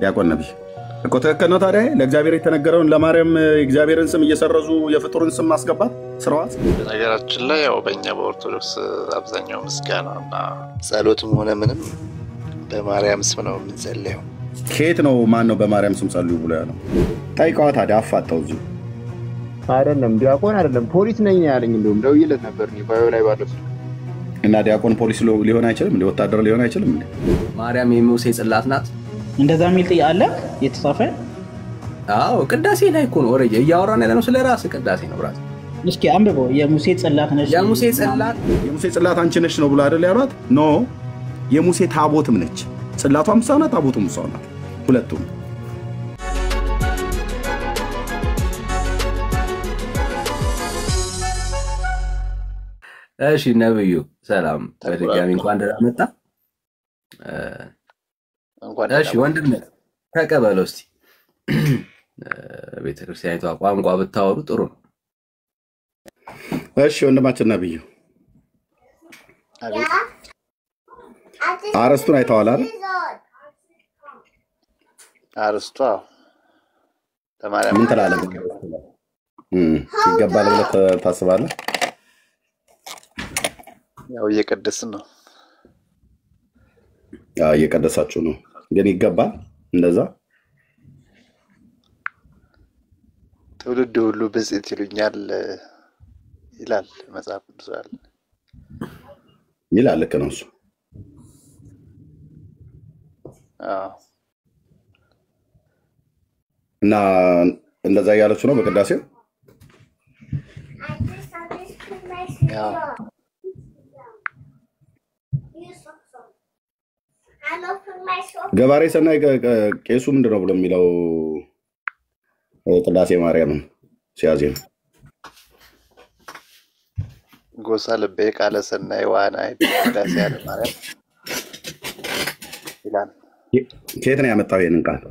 ዲያቆን ነብይ እኮ ትክክል ነው። ታዲያ ለእግዚአብሔር የተነገረውን ለማርያም እግዚአብሔርን ስም እየሰረዙ የፍጡርን ስም ማስገባት ስራዋት። በነገራችን ላይ ያው በእኛ በኦርቶዶክስ አብዛኛው ምስጋና እና ጸሎትም ሆነ ምንም በማርያም ስም ነው የምንጸልየው። ከየት ነው ማን ነው በማርያም ስም ጸልዩ ብሎ ያለው? ጠይቀዋ ታዲያ አፋጣው እዚሁ አይደለም ዲያቆን አይደለም ፖሊስ ነኝ ያለኝ እንደውም ደውዬለት ነበር ባዮ ላይ ባለው እና ዲያቆን ፖሊስ ሊሆን አይችልም እንዴ? ወታደር ሊሆን አይችልም እንዴ? ማርያም የሙሴ ጽላት ናት እንደዛ የሚል ጥያቄ አለ የተጻፈ? አዎ ቅዳሴ ላይ እኮ ነው ወሬ እያወራን ያለነው ስለ ራስ ቅዳሴ ነው ብራት። እስኪ አንብበው። የሙሴ ጽላት ነች። የሙሴ ጽላት አንቺ ነሽ ነው ብሎ አይደል ያሏት? ኖ የሙሴ ታቦትም ነች። ጽላቷም እሷ ናት፣ ታቦቱም እሷ ናት፣ ሁለቱም። እሺ ነብዩ ሰላም በድጋሚ እንኳን ደህና መጣ። እሺ ወንድም ተቀበለው እስቲ። ቤተክርስቲያኒቷ ቋንቋ ብታወሩ ጥሩ ነው። እሺ ወንድማችን ነብዩ አርስቱን አይተዋል አይደል? አርስቷ ለማርያም ምን ትላለህ? ይገባል ብለህ ታስባለህ? ያው እየቀደስን ነው። ያው እየቀደሳችሁ ነው። ግን ይገባል እንደዛ? ትውልድ ሁሉ ብፅዕት ይሉኛል ይላል መጽሐፍ ቅዱስ አለ ይላል። ልክ ነው እሱ። እና እንደዛ ያለችው ነው በቅዳሴው። ገባሬ ሰናይ ቄሱ ምንድነው ብሎ የሚለው ቅዳሴ ማርያምን ሲያዜም ጎሳ ልቤ ቃለ ሰናይ ዋና ቅዳሴ ያለ ማርያም ይላል። ከየት ነው ያመጣው ይሄንን ቃል?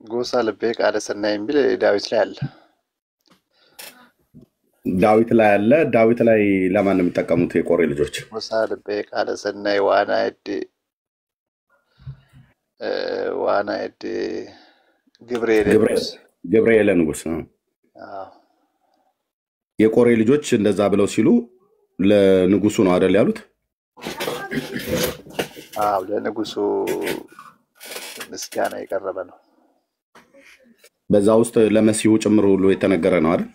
ጎሳ ልቤ ቃለ ሰናይ የሚል ዳዊት ላይ አለ። ዳዊት ላይ አለ። ዳዊት ላይ ለማን ነው የሚጠቀሙት የቆሬ ልጆች? ጎሳ ልቤ ቃለ ሰናይ ዋና ገብርኤል ንጉስ ነው። የቆሬ ልጆች እንደዛ ብለው ሲሉ ለንጉሱ ነው አይደል ያሉት? ለንጉሱ ምስጋና የቀረበ ነው። በዛ ውስጥ ለመሲሁ ጭምር ሁሉ የተነገረ ነው አይደል?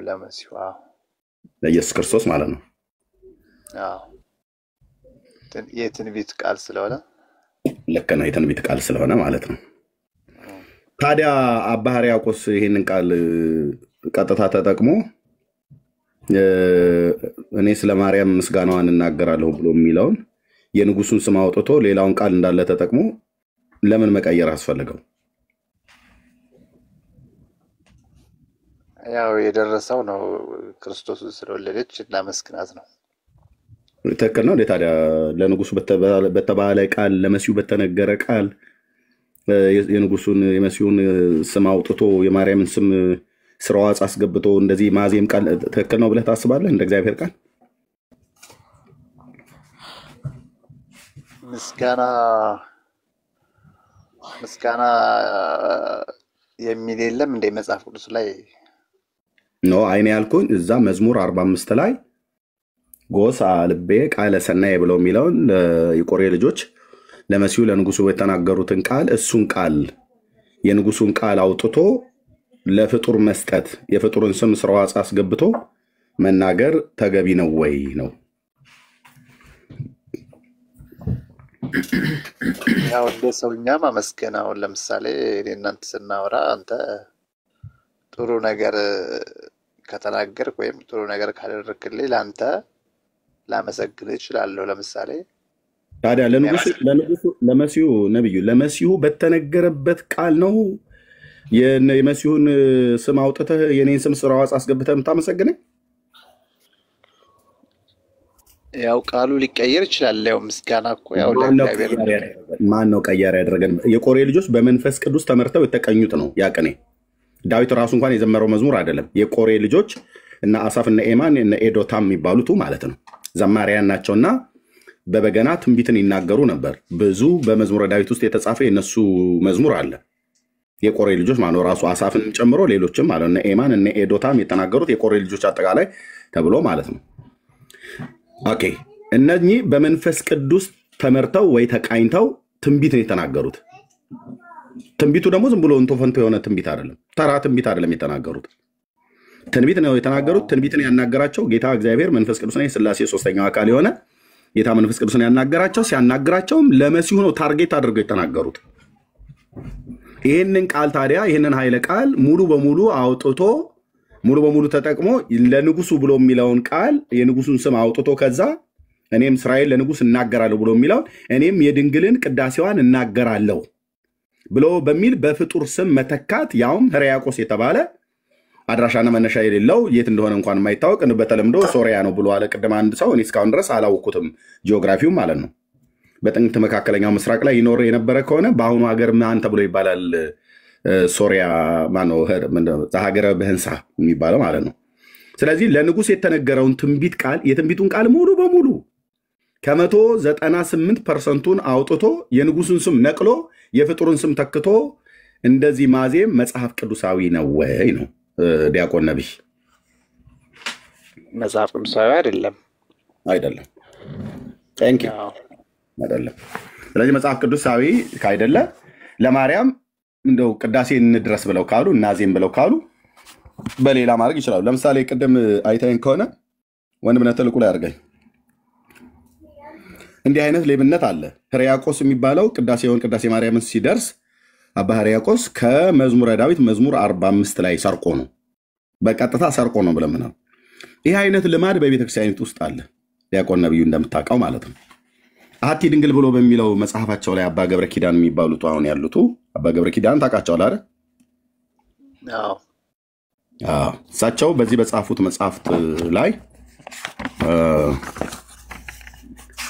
ለመሲሁ ለኢየሱስ ክርስቶስ ማለት ነው። የትንቢት ቃል ስለሆነ ልክ ነው፣ የትንቢት ቃል ስለሆነ ማለት ነው። ታዲያ አባ ሕርያቆስ ይሄንን ቃል ቀጥታ ተጠቅሞ እኔ ስለ ማርያም ምስጋናዋን እናገራለሁ ብሎ የሚለውን የንጉሱን ስም አውጥቶ ሌላውን ቃል እንዳለ ተጠቅሞ ለምን መቀየር አስፈልገው? ያው የደረሰው ነው። ክርስቶስ ስለወለደች እናመስግናት ነው። ትክክል ነው። ታዲያ ለንጉሱ በተባለ ቃል ለመሲሁ በተነገረ ቃል የንጉሱን የመሲሁን ስም አውጥቶ የማርያምን ስም ስራዋጽ አስገብቶ እንደዚህ ማዜም ቃል ትክክል ነው ብለህ ታስባለህ? እንደ እግዚአብሔር ቃል ምስጋና የሚል የለም እንደ መጽሐፍ ቅዱስ ላይ ነው። አይኔ ያልኩኝ እዛ መዝሙር 45 ላይ ጎሳ ልቤ ቃለ ሰናይ ብለው የሚለውን የቆሬ ልጆች ለመሲሁ ለንጉሱ የተናገሩትን ቃል እሱን ቃል የንጉሱን ቃል አውጥቶ ለፍጡር መስጠት የፍጡርን ስም ስራዋጽ አስገብቶ መናገር ተገቢ ነው ወይ ነው? ያው እንደ ሰውኛ ማመስገን። አሁን ለምሳሌ እኔ እናንተ ስናወራ አንተ ጥሩ ነገር ከተናገርክ ወይም ጥሩ ነገር ካደረክልኝ ለአንተ ላመሰግን እችላለሁ። ለምሳሌ ታዲያ ለመሲሁ ነብዩ ለመሲሁ በተነገረበት ቃል ነው የመሲሁን ስም አውጥተህ የኔን ስም ስራዋጽ አስገብተህ የምታመሰግነኝ? ያው ቃሉ ሊቀየር ይችላል። ያው ምስጋና እኮ ያው ማን ነው ቀያሪ ያደረገን? የቆሬ ልጆች በመንፈስ ቅዱስ ተመርተው የተቀኙት ነው ያቀኔ። ዳዊት ራሱ እንኳን የዘመረው መዝሙር አይደለም። የቆሬ ልጆች እና አሳፍ እና ኤማን እና ኤዶታም የሚባሉት ማለት ነው ዘማሪያን ናቸውና በበገና ትንቢትን ይናገሩ ነበር። ብዙ በመዝሙረ ዳዊት ውስጥ የተጻፈ የነሱ መዝሙር አለ። የቆሬ ልጆች ማለት ነው፣ ራሱ አሳፍን ጨምሮ ሌሎችም ማለት ነው፣ ኤማን እነ ኤዶታም የተናገሩት የቆሬ ልጆች አጠቃላይ ተብሎ ማለት ነው። ኦኬ፣ እነኚህ በመንፈስ ቅዱስ ተመርተው ወይ ተቃኝተው ትንቢትን የተናገሩት። ትንቢቱ ደግሞ ዝም ብሎ እንቶ ፈንቶ የሆነ ትንቢት አይደለም፣ ተራ ትንቢት አይደለም የተናገሩት። ትንቢት ነው የተናገሩት። ትንቢትን ያናገራቸው ጌታ እግዚአብሔር መንፈስ ቅዱስ ነው፣ የሥላሴ ሶስተኛው አካል የሆነ ጌታ መንፈስ ቅዱስን ያናገራቸው። ሲያናግራቸውም ለመሲሁ ነው ታርጌት አድርገው የተናገሩት። ይህንን ቃል ታዲያ ይህንን ኃይለ ቃል ሙሉ በሙሉ አውጥቶ ሙሉ በሙሉ ተጠቅሞ ለንጉሱ ብሎ የሚለውን ቃል የንጉሱን ስም አውጥቶ ከዛ እኔም እስራኤል ለንጉስ እናገራለሁ ብሎ የሚለውን እኔም የድንግልን ቅዳሴዋን እናገራለሁ ብሎ በሚል በፍጡር ስም መተካት፣ ያውም ሕርያቆስ የተባለ አድራሻና መነሻ የሌለው የት እንደሆነ እንኳን የማይታወቅ በተለምዶ ሶሪያ ነው ብሎ አለ ቅድም አንድ ሰው። እኔ እስካሁን ድረስ አላወቅኩትም ጂኦግራፊው ማለት ነው። በጥንት መካከለኛው ምስራቅ ላይ ይኖር የነበረ ከሆነ በአሁኑ ሀገር ማን ተብሎ ይባላል? ሶሪያ ማነው? ሀገረ ብህንሳ የሚባለው ማለት ነው። ስለዚህ ለንጉስ የተነገረውን ትንቢት ቃል የትንቢቱን ቃል ሙሉ በሙሉ ከ198% አውጥቶ የንጉሱን ስም ነቅሎ የፍጡርን ስም ተክቶ እንደዚህ ማዜም መጽሐፍ ቅዱሳዊ ነው ወይ ነው ዲያቆን ነቢይ? መጽሐፍ ቅዱሳዊ አይደለም። አይደለም። ቴንኪው አይደለም። ስለዚህ መጽሐፍ ቅዱሳዊ ካይደለ ለማርያም እንደው ቅዳሴ እንድረስ ብለው ካሉ እናዜም ብለው ካሉ በሌላ ማድረግ ይችላሉ። ለምሳሌ ቅድም አይታይን ከሆነ ወንድምነት ተልቁ ላይ አድርገኝ እንዲህ አይነት ሌብነት አለ። ሕርያቆስ የሚባለው ቅዳሴ ማርያምን ሲደርስ አባ ሕርያቆስ ከመዝሙረ ዳዊት መዝሙር 45 ላይ ሰርቆ ነው፣ በቀጥታ ሰርቆ ነው ብለን ነው። ይህ አይነት ልማድ በቤተክርስቲያኒት ውስጥ አለ። ዲያቆን ነቢዩ እንደምታውቀው ማለት ነው። አሐቲ ድንግል ብሎ በሚለው መጽሐፋቸው ላይ አባ ገብረ ኪዳን የሚባሉት አሁን ያሉት አባ ገብረ ኪዳን ታውቃቸዋል አይደል? እሳቸው በዚህ በጻፉት መጽሐፍት ላይ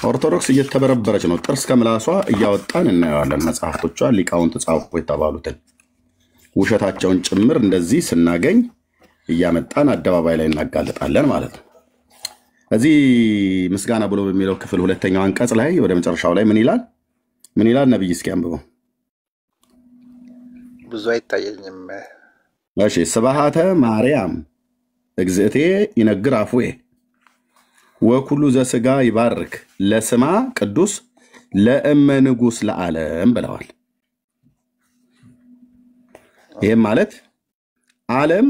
ኦርቶዶክስ እየተበረበረች ነው፣ ጥርስ ከምላሷ እያወጣን እናየዋለን። መጽሐፍቶቿ ሊቃውንት ጻፉ የተባሉትን ውሸታቸውን ጭምር እንደዚህ ስናገኝ እያመጣን አደባባይ ላይ እናጋለጣለን ማለት ነው። እዚህ ምስጋና ብሎ በሚለው ክፍል ሁለተኛው አንቀጽ ላይ ወደ መጨረሻው ላይ ምን ይላል? ምን ይላል? ነብይ እስኪ አንብበው። ብዙ አይታየኝም። እሺ። ስብሐተ ማርያም እግዝእቴ ይነግር አፉዬ ወኩሉ ዘስጋ ይባርክ ለስማ ቅዱስ ለእመ ንጉሥ ለዓለም ብለዋል። ይህም ማለት ዓለም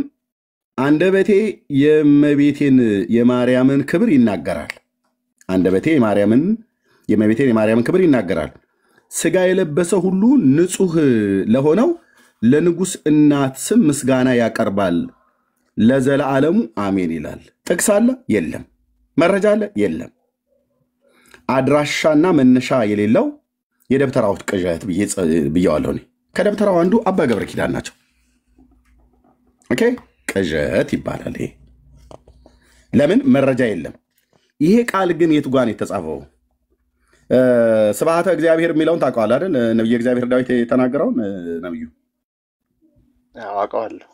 አንደበቴ የእመቤቴን የማርያምን ክብር ይናገራል። አንደበቴ የእመቤቴን የማርያምን ክብር ይናገራል። ስጋ የለበሰ ሁሉ ንጹሕ ለሆነው ለንጉሥ እናት ስም ምስጋና ያቀርባል ለዘለዓለሙ አሜን ይላል። ጥቅስ አለ? የለም። መረጃ አለ? የለም። አድራሻና መነሻ የሌለው የደብተራው ቅዠት ብየዋለሁ። ከደብተራው አንዱ አባ ገብረ ኪዳን ናቸው። ኦኬ፣ ቅዠት ይባላል ይሄ። ለምን? መረጃ የለም። ይሄ ቃል ግን የቱ ጋር ነው የተጻፈው? ስብሐተ እግዚአብሔር የሚለውን ታውቀዋለህ አይደል? ነብዩ እግዚአብሔር ዳዊት የተናገረውን ነብዩ አውቀዋለሁ።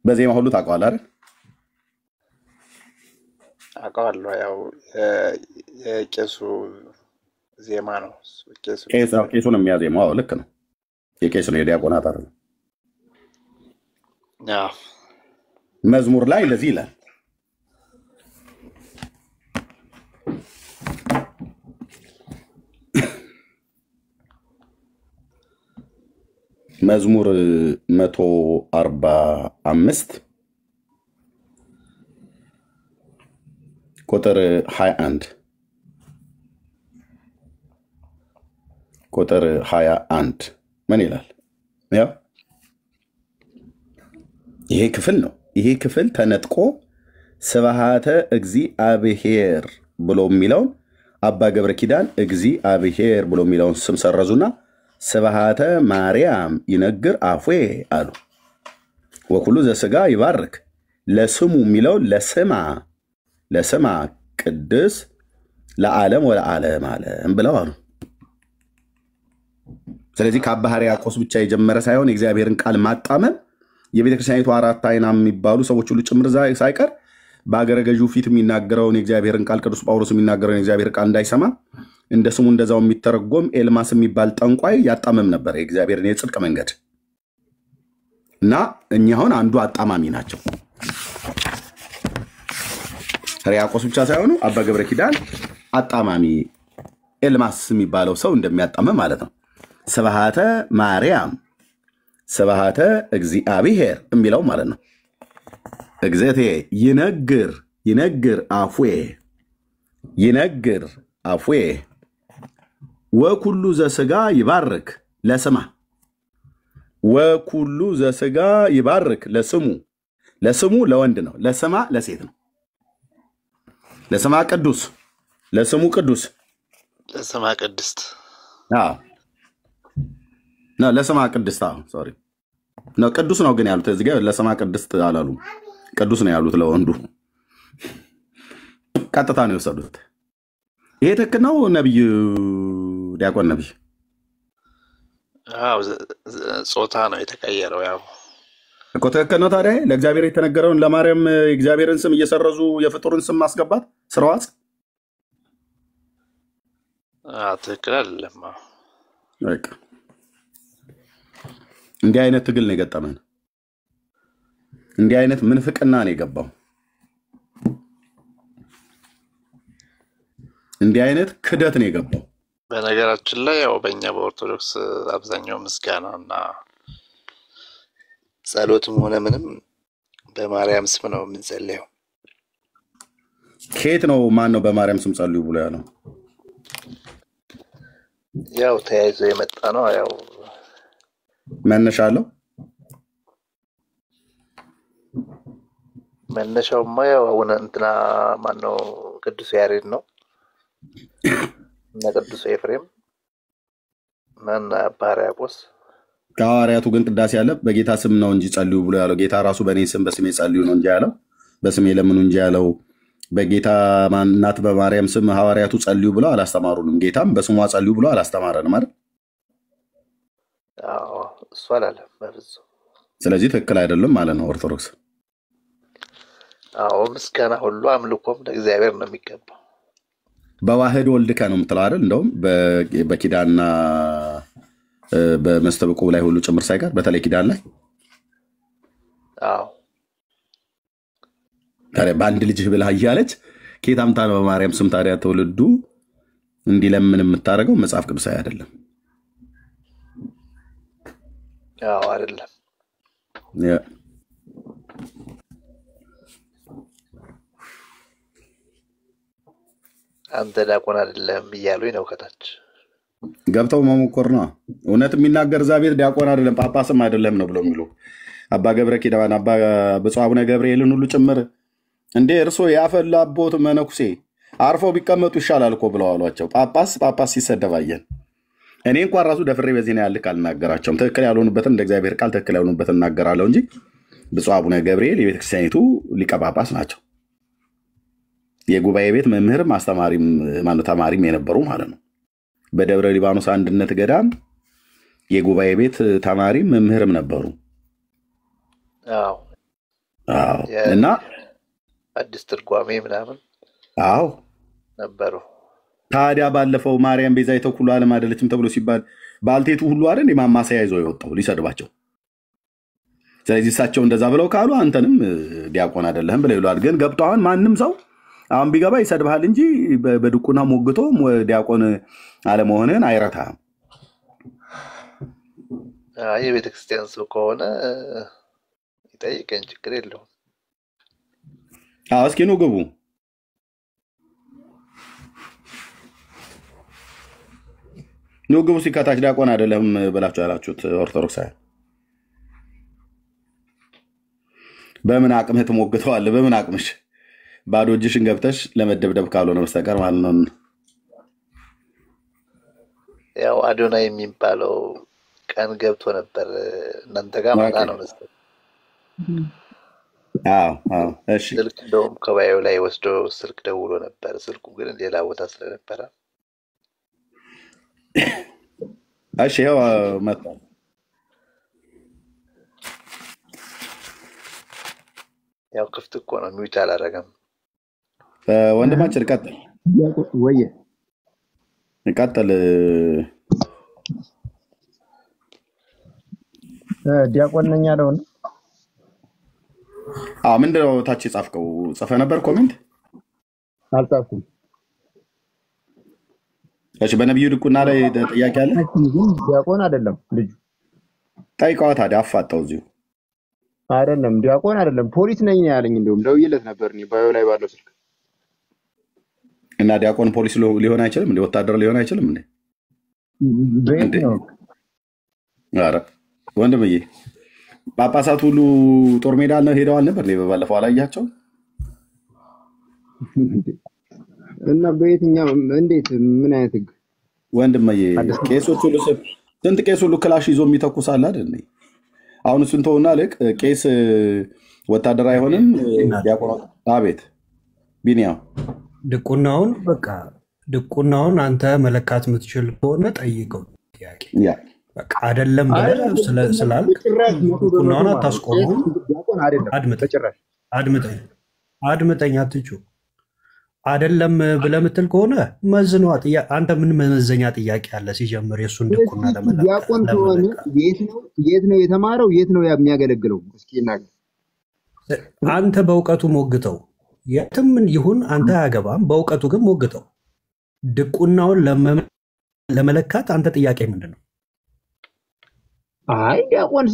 በዜማ ሁሉ ታውቀዋለህ አይደል? አውቀዋለሁ። ያው የቄሱ ዜማ ነው። ቄሱ ነው የሚያዜማው። ልክ ነው። የቄሱ ነው፣ የዲያቆናት አይደለም። መዝሙር ላይ እንደዚህ ይላል። መዝሙር 145 ቁጥር 21 ምን ይላል? ያው ይሄ ክፍል ነው። ይሄ ክፍል ተነጥቆ ስብሐተ እግዚአብሔር ብሎ የሚለውን አባ ገብረ ኪዳን እግዚአብሔር ብሎ የሚለውን ስም ሰረዙና ስብሐተ ማርያም ይነግር አፉዬ አሉ። ወኩሉ ዘስጋ ይባርክ ለስሙ የሚለው ለስማ ቅድስ ለዓለም ወለዓለም ዓለም ብለው አሉ። ስለዚህ ከአባ ሕርያቆስ ብቻ የጀመረ ሳይሆን የእግዚአብሔርን ቃል ማጣመም የቤተክርስቲያኒቱ አራት አይና የሚባሉ ሰዎች ሁሉ ጭምር ሳይቀር በአገረ ገዢው ፊት የሚናገረውን የእግዚአብሔርን ቃል ቅዱስ ጳውሎስ የሚናገረውን የእግዚአብሔር ቃል እንዳይሰማ እንደ ስሙ እንደዛው የሚተረጎም ኤልማስ የሚባል ጠንቋይ ያጣመም ነበር የእግዚአብሔርን የጽድቅ መንገድ እና እኛ አሁን አንዱ አጣማሚ ናቸው። ሕርያቆስ ብቻ ሳይሆኑ አባ ገብረ ኪዳን አጣማሚ ኤልማስ የሚባለው ሰው እንደሚያጣመም ማለት ነው። ስብሐተ ማርያም ስብሐተ እግዚአብሔር የሚለው ማለት ነው። እግዘቴ ይነግር አፉዬ ወኩሉ ዘስጋ ይባርክ ለስማ ወኩሉ ዘስጋ ይባርክ ለስሙ ለወንድ ነው፣ ለስማ ለሴት ነው። ለስማ ቅዱስ ለስሙ ቅዱስ ለስማ ቅድስት ነው። ለስማ ቅድስት ሶሪ ነው ቅዱስ ነው ግን ያሉት እዚህ ጋር ለስማ ቅድስት አላሉም። ቅዱስ ነው ያሉት ለወንዱ ቀጥታ ነው የወሰዱት። ይሄ ትክክል ነው። ነብዩ ዲያቆን ነብይ ጾታ ነው የተቀየረው። ያው እኮ ትክክል ነው። ታዲያ ለእግዚአብሔር የተነገረውን ለማርያም እግዚአብሔርን ስም እየሰረዙ የፍጡርን ስም ማስገባት ስራዋስ ትክክል አይደለም። በቃ እንዲህ አይነት ትግል ነው የገጠመን። እንዲህ አይነት ምንፍቅና ነው የገባው። እንዲህ አይነት ክደት ነው የገባው። በነገራችን ላይ ያው በእኛ በኦርቶዶክስ አብዛኛው ምስጋና እና ጸሎትም ሆነ ምንም በማርያም ስም ነው የምንጸልየው። ከየት ነው ማን ነው በማርያም ስም ጸልዩ ብሎ ያለው? ያው ተያይዞ የመጣ ነው። ያው መነሻ አለው። መነሻውማ ያው አሁን እንትና ማን ነው ቅዱስ ያሬድ ነው እና ቅዱስ ኤፍሬም እና አባ ሕርያቆስ። ከሐዋርያቱ ግን ቅዳሴ ያለ በጌታ ስም ነው እንጂ ጸልዩ ብሎ ያለው። ጌታ ራሱ በእኔ ስም በስሜ ጸልዩ ነው እንጂ ያለው በስሜ ለምኑ እንጂ ያለው በጌታ እናት በማርያም ስም ሐዋርያቱ ጸልዩ ብለው አላስተማሩንም። ጌታም በስሟ ጸልዩ ብሎ አላስተማረንም አይደል? እሱ አላለም በፍጹም። ስለዚህ ትክክል አይደለም ማለት ነው ኦርቶዶክስ። ምስጋና ሁሉ አምልኮም ለእግዚአብሔር ነው የሚገባው። በዋህድ ወልድከ ነው የምትለው አይደል? እንደውም በኪዳንና በመስተብቁ ላይ ሁሉ ጭምር ሳይቀር በተለይ ኪዳን ላይ ታዲያ በአንድ ልጅህ ብላ እያለች ከየት አምጥታ ነው በማርያም ስም ታዲያ ትውልዱ እንዲለምን የምታደርገው? መጽሐፍ ቅዱሳዊ አይደለም። አይደለም። አንተ ዲያቆን አይደለም እያሉኝ ነው ከታች ገብተው መሞከር ነው። እውነት የሚናገር እግዚአብሔር ዲያቆን አይደለም ጳጳስም አይደለም ነው ብለው የሚሉ አባ ገብረ ኪዳን አባ ብፁዕ አቡነ ገብርኤልን ሁሉ ጭምር እንዴ እርሶ ያፈላቦት መነኩሴ አርፎ ቢቀመጡ ይሻላል እኮ ብለው አሏቸው። ጳጳስ ሲሰደባየን እኔ እንኳን ራሱ ደፍሬ በዚህ ነው ያልክ አልናገራቸውም። ትክክል ያልሆኑበትን እንደ እግዚአብሔር ቃል ትክክል ያልሆኑበትን እናገራለሁ እንጂ ብፁዕ አቡነ ገብርኤል የቤተክርስቲያኒቱ ሊቀ ጳጳስ ናቸው። የጉባኤ ቤት መምህርም አስተማሪም ማለት ተማሪም የነበሩ ማለት ነው። በደብረ ሊባኖስ አንድነት ገዳም የጉባኤ ቤት ተማሪም መምህርም ነበሩ። እና አዲስ ትርጓሜ ምናምን ነበሩ። ታዲያ ባለፈው ማርያም ቤዛ የተኩሉ ዓለም አይደለችም ተብሎ ሲባል ባልቴቱ ሁሉ አይደል የማማሰያ ይዞ የወጣው ሊሰድባቸው። ስለዚህ እሳቸው እንደዛ ብለው ካሉ አንተንም ዲያቆን አይደለህም ብለው ይሏል። ግን ገብቷን ማንም ሰው አሁን ቢገባ ይሰድብሃል እንጂ በድቁና ሞግቶ ዲያቆን አለመሆንህን አይረታም። የቤተክርስቲያን ሰው ከሆነ ይጠይቀን፣ ችግር የለውም። እስኪ ኑ ግቡ። ኑ ግቡ። ሲከታች ዲያቆን አይደለም ብላችሁ ያላችሁት ኦርቶዶክሳዊ በምን አቅምህ ትሞግተዋለህ? በምን አቅምሽ? ባዶ እጅሽን ገብተሽ ለመደብደብ ካልሆነ በስተቀር ማለት ነው። ያው አዶናይ የሚባለው ቀን ገብቶ ነበር እናንተ ጋር ማታ ነው መሰለኝ። እሺ። ስልክ እንደውም ከባዩ ላይ ወስዶ ስልክ ደውሎ ነበር። ስልኩ ግን ሌላ ቦታ ስለነበረ እሺ ይኸው መጣ። ያው ክፍት እኮ ነው ሚውት አላደረገም። ወንድማችን ቀጥል ወይ ቀጥል። ዲያቆን ነኝ ያለው ነው። ምንድነው ታች የጻፍከው? ጽፈ ነበር ኮሜንት? አልጻፍኩም። እሺ በነብዩ ድቁና ላይ ጥያቄ አለ? ዲያቆን አይደለም ልጁ። ጠይቀዋ ታዲያ አፋጣው እዚሁ። አይደለም ዲያቆን አይደለም ፖሊስ ነኝ ያለኝ። እንደውም ደውዬለት ነበር እኔ ባዮ ላይ ባለው ስልክ። እና ዲያቆን ፖሊስ ሊሆን አይችልም እንዴ? ወታደር ሊሆን አይችልም እንዴ? ቤት ነው። ኧረ ወንድምዬ ጳጳሳት ሁሉ ጦር ሜዳ ሄደዋል ነበር ነው በባለፈው አላያቸው? እና በየትኛው እንዴት ምን አይነት ህግ ወንድምዬ? ቄሶች ሁሉ ስንት ቄስ ሁሉ ክላሽ ይዞ የሚተኩሳል አይደል? አሁን እሱን ተውና ልክ ቄስ ወታደር አይሆንም ዲያቆን። አቤት ቢኒያም ድቁናውን በቃ ድቁናውን አንተ መለካት የምትችል ከሆነ ጠይቀው ጥያቄ በቃ አይደለም ብለህ ስላልክ ድቁናውን አታስቆመው። አድምጠኝ አትጩ። አይደለም ብለህ የምትል ከሆነ መዝኗ። አንተ ምን መመዘኛ ጥያቄ አለ ሲጀምር የእሱን ድቁና ለመለካት? ዲያቆን ከሆነ የት ነው የተማረው? የት ነው የሚያገለግለው? እስኪ እናገር። አንተ በእውቀቱ ሞግተው። የትም ይሁን አንተ አያገባም። በእውቀቱ ግን ሞግተው። ድቁናውን ለመለካት አንተ ጥያቄ ምንድን ነው? አይ ዲያቆን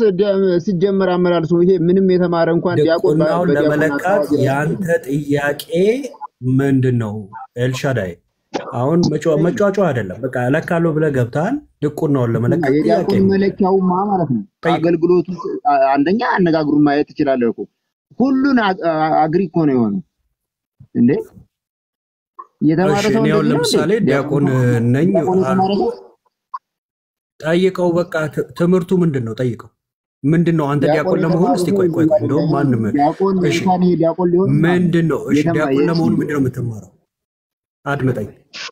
ሲጀመር አመላልሶ ይሄ ምንም የተማረ እንኳን ዲያቆን ድቁናውን ለመለካት የአንተ ጥያቄ ምንድን ነው? ኤልሻዳይ አሁን መጫጫ አይደለም። በቃ እለካለሁ ብለህ ገብተሃል። ድቁናውን ለመለካት ጥያቄ መለኪያውማ ማለት ነው አገልግሎቱ። አንደኛ አነጋግሩን ማየት ትችላለህ እኮ ሁሉን አግሪ እኮ ነው የሆነው እንዴ? የተማረ ሰው ነው። ለምሳሌ ዲያቆን ነኝ ጠይቀው። በቃ ትምህርቱ ምንድን ነው? ጠይቀው። ምንድን ነው አንተ ዲያቆን ለመሆን? እስቲ ቆይ እንደውም ማንም ምንድን ነው? እሺ ዲያቆን ለመሆን ምንድን ነው የምትማረው?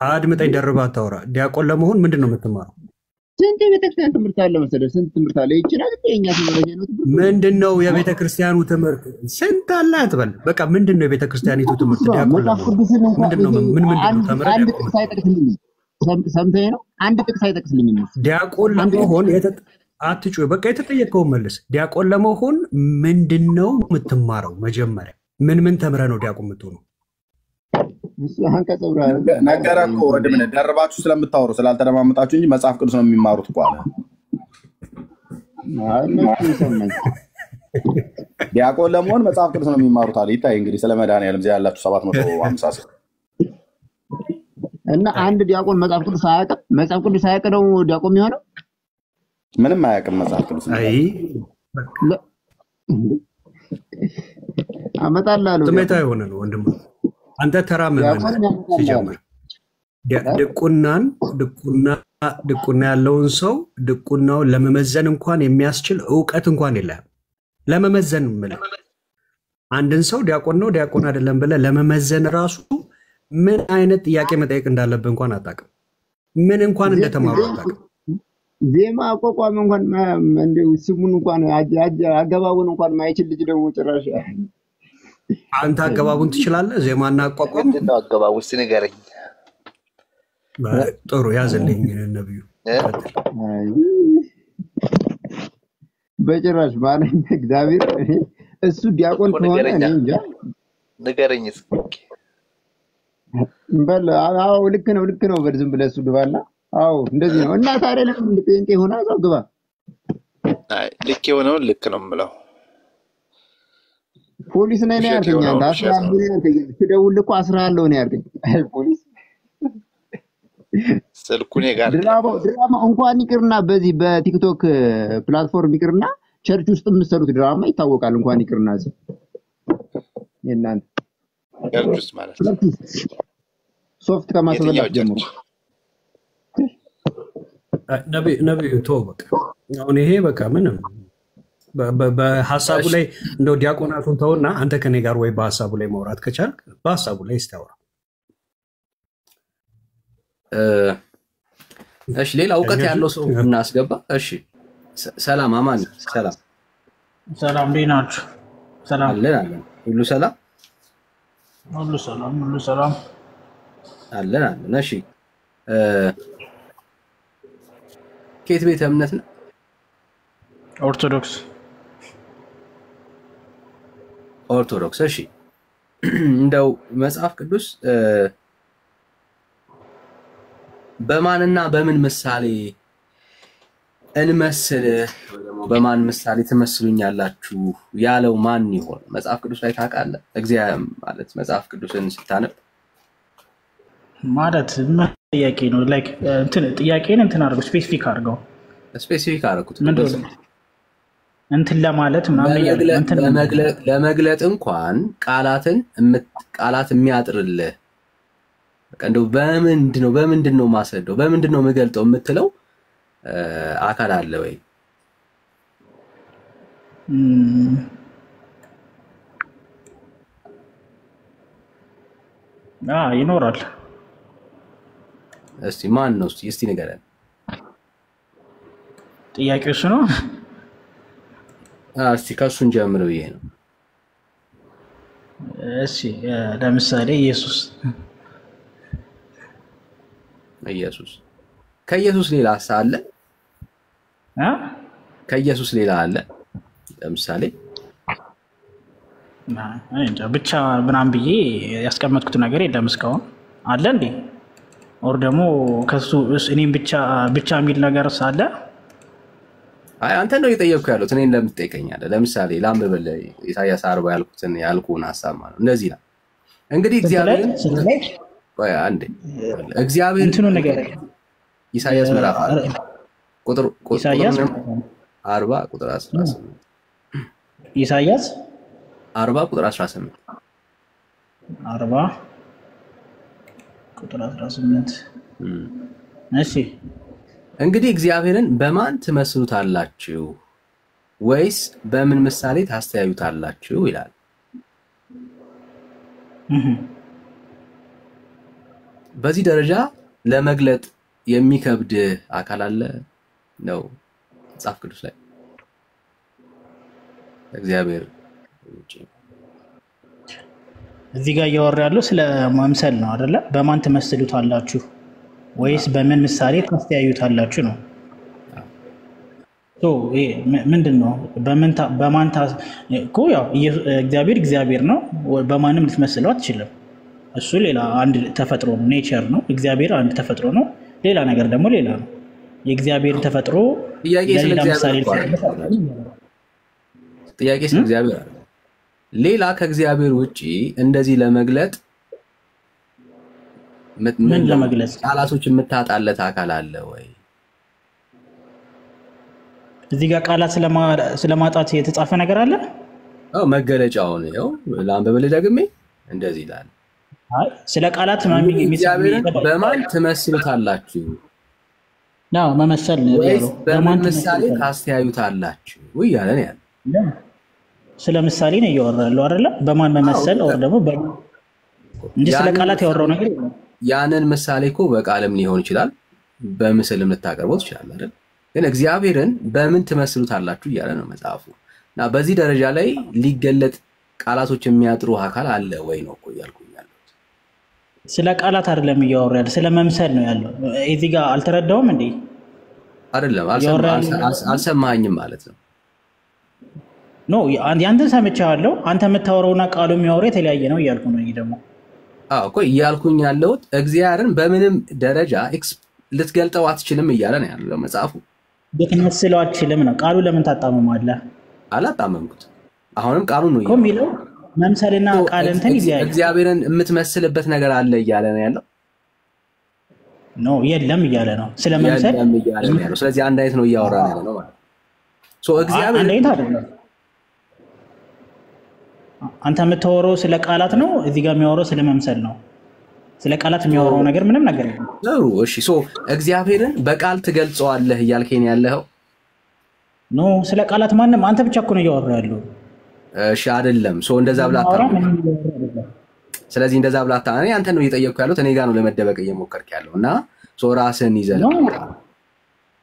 አድምጠኝ ደርባ አታውራ። ዲያቆን ለመሆን ምንድን ነው የምትማረው? ስንት የቤተክርስቲያን ትምህርት አለ መሰለህ? ስንት ትምህርት አለ ይችላል። የኛ ትምህርት ነው። ምንድን ነው የቤተክርስቲያኑ ትምህርት? ስንት አለ አትበል። በቃ ምንድን ነው የቤተክርስቲያኒቱ ትምህርት? ዲያቆን ለመሆን ምንድን ነው? ምንድን ነው ተምረህ? አንድ ጥቅስ አይጠቅስልኝም። ሰምተህ ነው? አንድ ጥቅስ አይጠቅስልኝም። ዲያቆን ለመሆን አትጩ። በቃ የተጠየቀውን መልስ። ዲያቆን ለመሆን ምንድን ነው የምትማረው? መጀመሪያ ምን ተምረህ ነው ዲያቆን የምትሆነው? ነገረ እኮ ወንድምህ ደርባችሁ ስለምታወሩ ስላልተደማመጣችሁ እንጂ መጽሐፍ ቅዱስ ነው የሚማሩት እኮ አለ። ዲያቆን ለመሆን መጽሐፍ ቅዱስ ነው የሚማሩት አለ። ይታይ እንግዲህ ስለ መድኃኒዓለም እዚያ ያላችሁ 750 እና አንድ ዲያቆን መጽሐፍ ቅዱስ አያውቅ ነው ዲያቆን የሚሆነው? ምንም አያውቅም መጽሐፍ ቅዱስ። አይ አመጣላለሁ። ስሜታ የሆነ ነው ወንድም። አንተ ተራ ምዕመን ሲጀምር ድቁና ያለውን ሰው ድቁናውን ለመመዘን እንኳን የሚያስችል እውቀት እንኳን የለህም። ለመመዘን ምልህ አንድን ሰው ዲያቆን ነው ዲያቆን አይደለም ብለህ ለመመዘን ራሱ ምን አይነት ጥያቄ መጠየቅ እንዳለብህ እንኳን አታውቅም። ምን እንኳን እንደተማሩ አታውቅም። ዜማ አቋቋም እንኳን እንደው ስሙን እንኳን አገባቡን እንኳን ማይችል ልጅ ደግሞ ጭራሽ አንተ አገባቡን ትችላለህ? ዜማና አቋቋም ምንድነው አገባቡ? እስኪ ንገረኝ። ጥሩ ያዘልኝ ነብዩ። በጭራሽ ማለት እግዚአብሔር እሱ ዲያቆን ከሆነ እኔ እንጃ። ንገረኝ እስኪ። በል አዎ ልክ ነው በል ዝም ብለህ እሱ ግባና አዎ እንደዚህ ነው። እና ታዲያ ለምን ጴንጤ ሆነ አዛው ግባ። አይ ልክ የሆነውን ልክ ነው የምለው። ፖሊስ ነኝ ያልከኝ አንተ ትደውልልህ እኮ አስራለሁ ነው ያልከኝ። አይ ፖሊስ ስልኩን ጋር ድራማ እንኳን ይቅርና በዚህ በቲክቶክ ፕላትፎርም ይቅርና ቸርች ውስጥ የምትሰሩት ድራማ ይታወቃል። እንኳን ይቅርና እዚህ የእናንተ ቸርች ውስጥ ማለት ሶፍት ከማስበላት ጀምሮ ነብዩ ተው በቃ። አሁን ይሄ በቃ ምንም በሐሳቡ ላይ እንደው ዲያቆናቱን ተውና አንተ ከኔ ጋር ወይ በሐሳቡ ላይ ማውራት ከቻልክ በሐሳቡ ላይ እስታወራ። እሺ ሌላ እውቀት ያለው ሰው እናስገባ። እሺ ሰላም አማን ሰላም እንዴት ናችሁ? ሰላም አለን አለን። ሁሉ ሰላም ሁሉ ሰላም ሁሉ ሰላም አለን አለን። እሺ ከየት ቤተ እምነት ነው? ኦርቶዶክስ ኦርቶዶክስ። እሺ እንደው መጽሐፍ ቅዱስ በማንና በምን ምሳሌ እንመስል ወይ ደግሞ በማን ምሳሌ ትመስሉኛላችሁ ያለው ማን ይሆን? መጽሐፍ ቅዱስ ላይ ታውቃለህ? እግዚአብሔር ማለት መጽሐፍ ቅዱስን ስታነብ ማለት ምን ጥያቄ ነው? ላይክ እንትን ጥያቄን እንትን አድርገው ስፔሲፊክ አድርገው ስፔሲፊክ አደረኩት። ምንድን ነው እንትን ለማለት ምናምን እንትን ለመግለጥ እንኳን ቃላት የሚያጥርልህ በቃ እንደው በምንድን ነው ማስረዳው በምንድን ነው የምገልጠው የምትለው አካል አለ ወይ? ይኖራል። እስቲ ማን ነው? እስቲ ንገረን። ጥያቄው እሱ ነው። እስቲ ከሱን ጀምር ብዬ ነው። እሺ ለምሳሌ ኢየሱስ ከኢየሱስ ሌላ አለ? ከኢየሱስ ሌላ አለ? ለምሳሌ ብቻ ምናምን ብዬ ያስቀመጥኩት ነገር የለም እስካሁን። አለ እንዴ? ኦር ደግሞ ከሱ እኔም ብቻ የሚል ነገር አለ? አይ አንተ ነው እየጠየቅኩ ያሉት እኔን ለምን ትጠይቀኛለህ? ለምሳሌ ላንብብልህ ኢሳይያስ 40 ያልኩህን ሀሳብ ማለት ነው። እንደዚህ ነው እንግዲህ እግዚአብሔር እንትኑ ነገር ኢሳይያስ ምዕራፍ 40 ቁጥር 18 ኢሳይያስ 40 ቁጥር 18 40 ቁጥር 18 እሺ እንግዲህ እግዚአብሔርን በማን ትመስሉታላችሁ ወይስ በምን ምሳሌ ታስተያዩታላችሁ ይላል። በዚህ ደረጃ ለመግለጥ የሚከብድ አካል አለ ነው መጽሐፍ ቅዱስ ላይ? እግዚአብሔር እዚህ ጋር እያወራ ያለው ስለ መምሰል ነው አይደለ? በማን ትመስሉታላችሁ ወይስ በምን ምሳሌ ታስተያዩታላችሁ ነው። ምንድን ነው በማን እኮ ያው እግዚአብሔር ነው። በማንም ልትመስለው አትችልም። እሱ ሌላ አንድ ተፈጥሮ ነው፣ ኔቸር ነው። እግዚአብሔር አንድ ተፈጥሮ ነው፣ ሌላ ነገር ደግሞ ሌላ ነው። የእግዚአብሔር ተፈጥሮ ለሌላ ምሳሌ ጥያቄ ስለ እግዚአብሔር ሌላ ከእግዚአብሔር ውጪ እንደዚህ ለመግለጥ ምን ለመግለጽ ቃላቶች የምታጣለት አካል አለ ወይ? እዚህ ጋር ቃላት ስለማጣት የተጻፈ ነገር አለ? መገለጫውን ነው ለአንብብልህ ደግሜ እንደዚህ ይላል። አይ ስለ ቃላት እግዚአብሔርን በማን ትመስሉታላችሁ? ነው መመሰል ነው ያለው። በማን ምሳሌ ታስተያዩታላችሁ እያለ ነው ያለው። ስለ ምሳሌ ነው እያወራለሁ አይደለ? በማን መመሰል ወር ደግሞ እንጂ ስለ ቃላት ያወራው ነገር ያንን ምሳሌ እኮ በቃልም ሊሆን ይችላል በምስልም ልታቀርበው ትችላለህ አይደል? ግን እግዚአብሔርን በምን ትመስሉታላችሁ እያለ ነው መጽሐፉ። እና በዚህ ደረጃ ላይ ሊገለጥ ቃላቶች የሚያጥሩ አካል አለ ወይ ነው እኮ እያልኩኝ ያለሁት። ስለ ቃላት አይደለም እያወራ ያለው ስለ መምሰል ነው ያለው። እዚህ ጋር አልተረዳውም እንዴ? አይደለም አልሰማኸኝም ማለት ነው። ኖ ያንተን ሰምቻለሁ። አንተ የምታወራውና ቃሉ የሚያወራው የተለያየ ነው እያልኩ ነው። ይሄ ደግሞ እኮ እያልኩኝ ያለሁት እግዚአብሔርን በምንም ደረጃ ልትገልጠው አትችልም እያለ ነው ያለው መጽሐፉ። ልትመስለው አትችልም ነው ቃሉ። ለምን ታጣመማለህ? አላጣመምኩት። አሁንም ቃሉ ነው የሚለው መምሰልና ቃል እንትን ይያያል። እግዚአብሔርን የምትመስልበት ነገር አለ እያለ ነው ያለው። ኖ የለም እያለ ነው። ስለ መምሰል እያለ ነው ያለው። ስለዚህ አንድ አይነት ነው እያወራ ነው ያለው ማለት ነው። እግዚአብሔር አንድ አይነት አይደለም። አንተ የምታወራው ስለ ቃላት ነው፣ እዚህ ጋር የሚያወራው ስለ መምሰል ነው። ስለ ቃላት የሚያወራው ነገር ምንም ነገር የለም። ጥሩ እሺ። እግዚአብሔርን በቃል ትገልጸዋለህ እያልከኝ ያለኸው? ኖ ስለ ቃላት ማንም አንተ ብቻ እኮ ነው እያወራው ያለው። እሺ አይደለም። እንደዛ ብላታ። ስለዚህ እንደዛ ብላታ። እኔ አንተ ነው እየጠየቅኩ ያለሁት፣ እኔ ጋር ነው ለመደበቅ እየሞከርክ ያለው እና ራስህን ይዘህ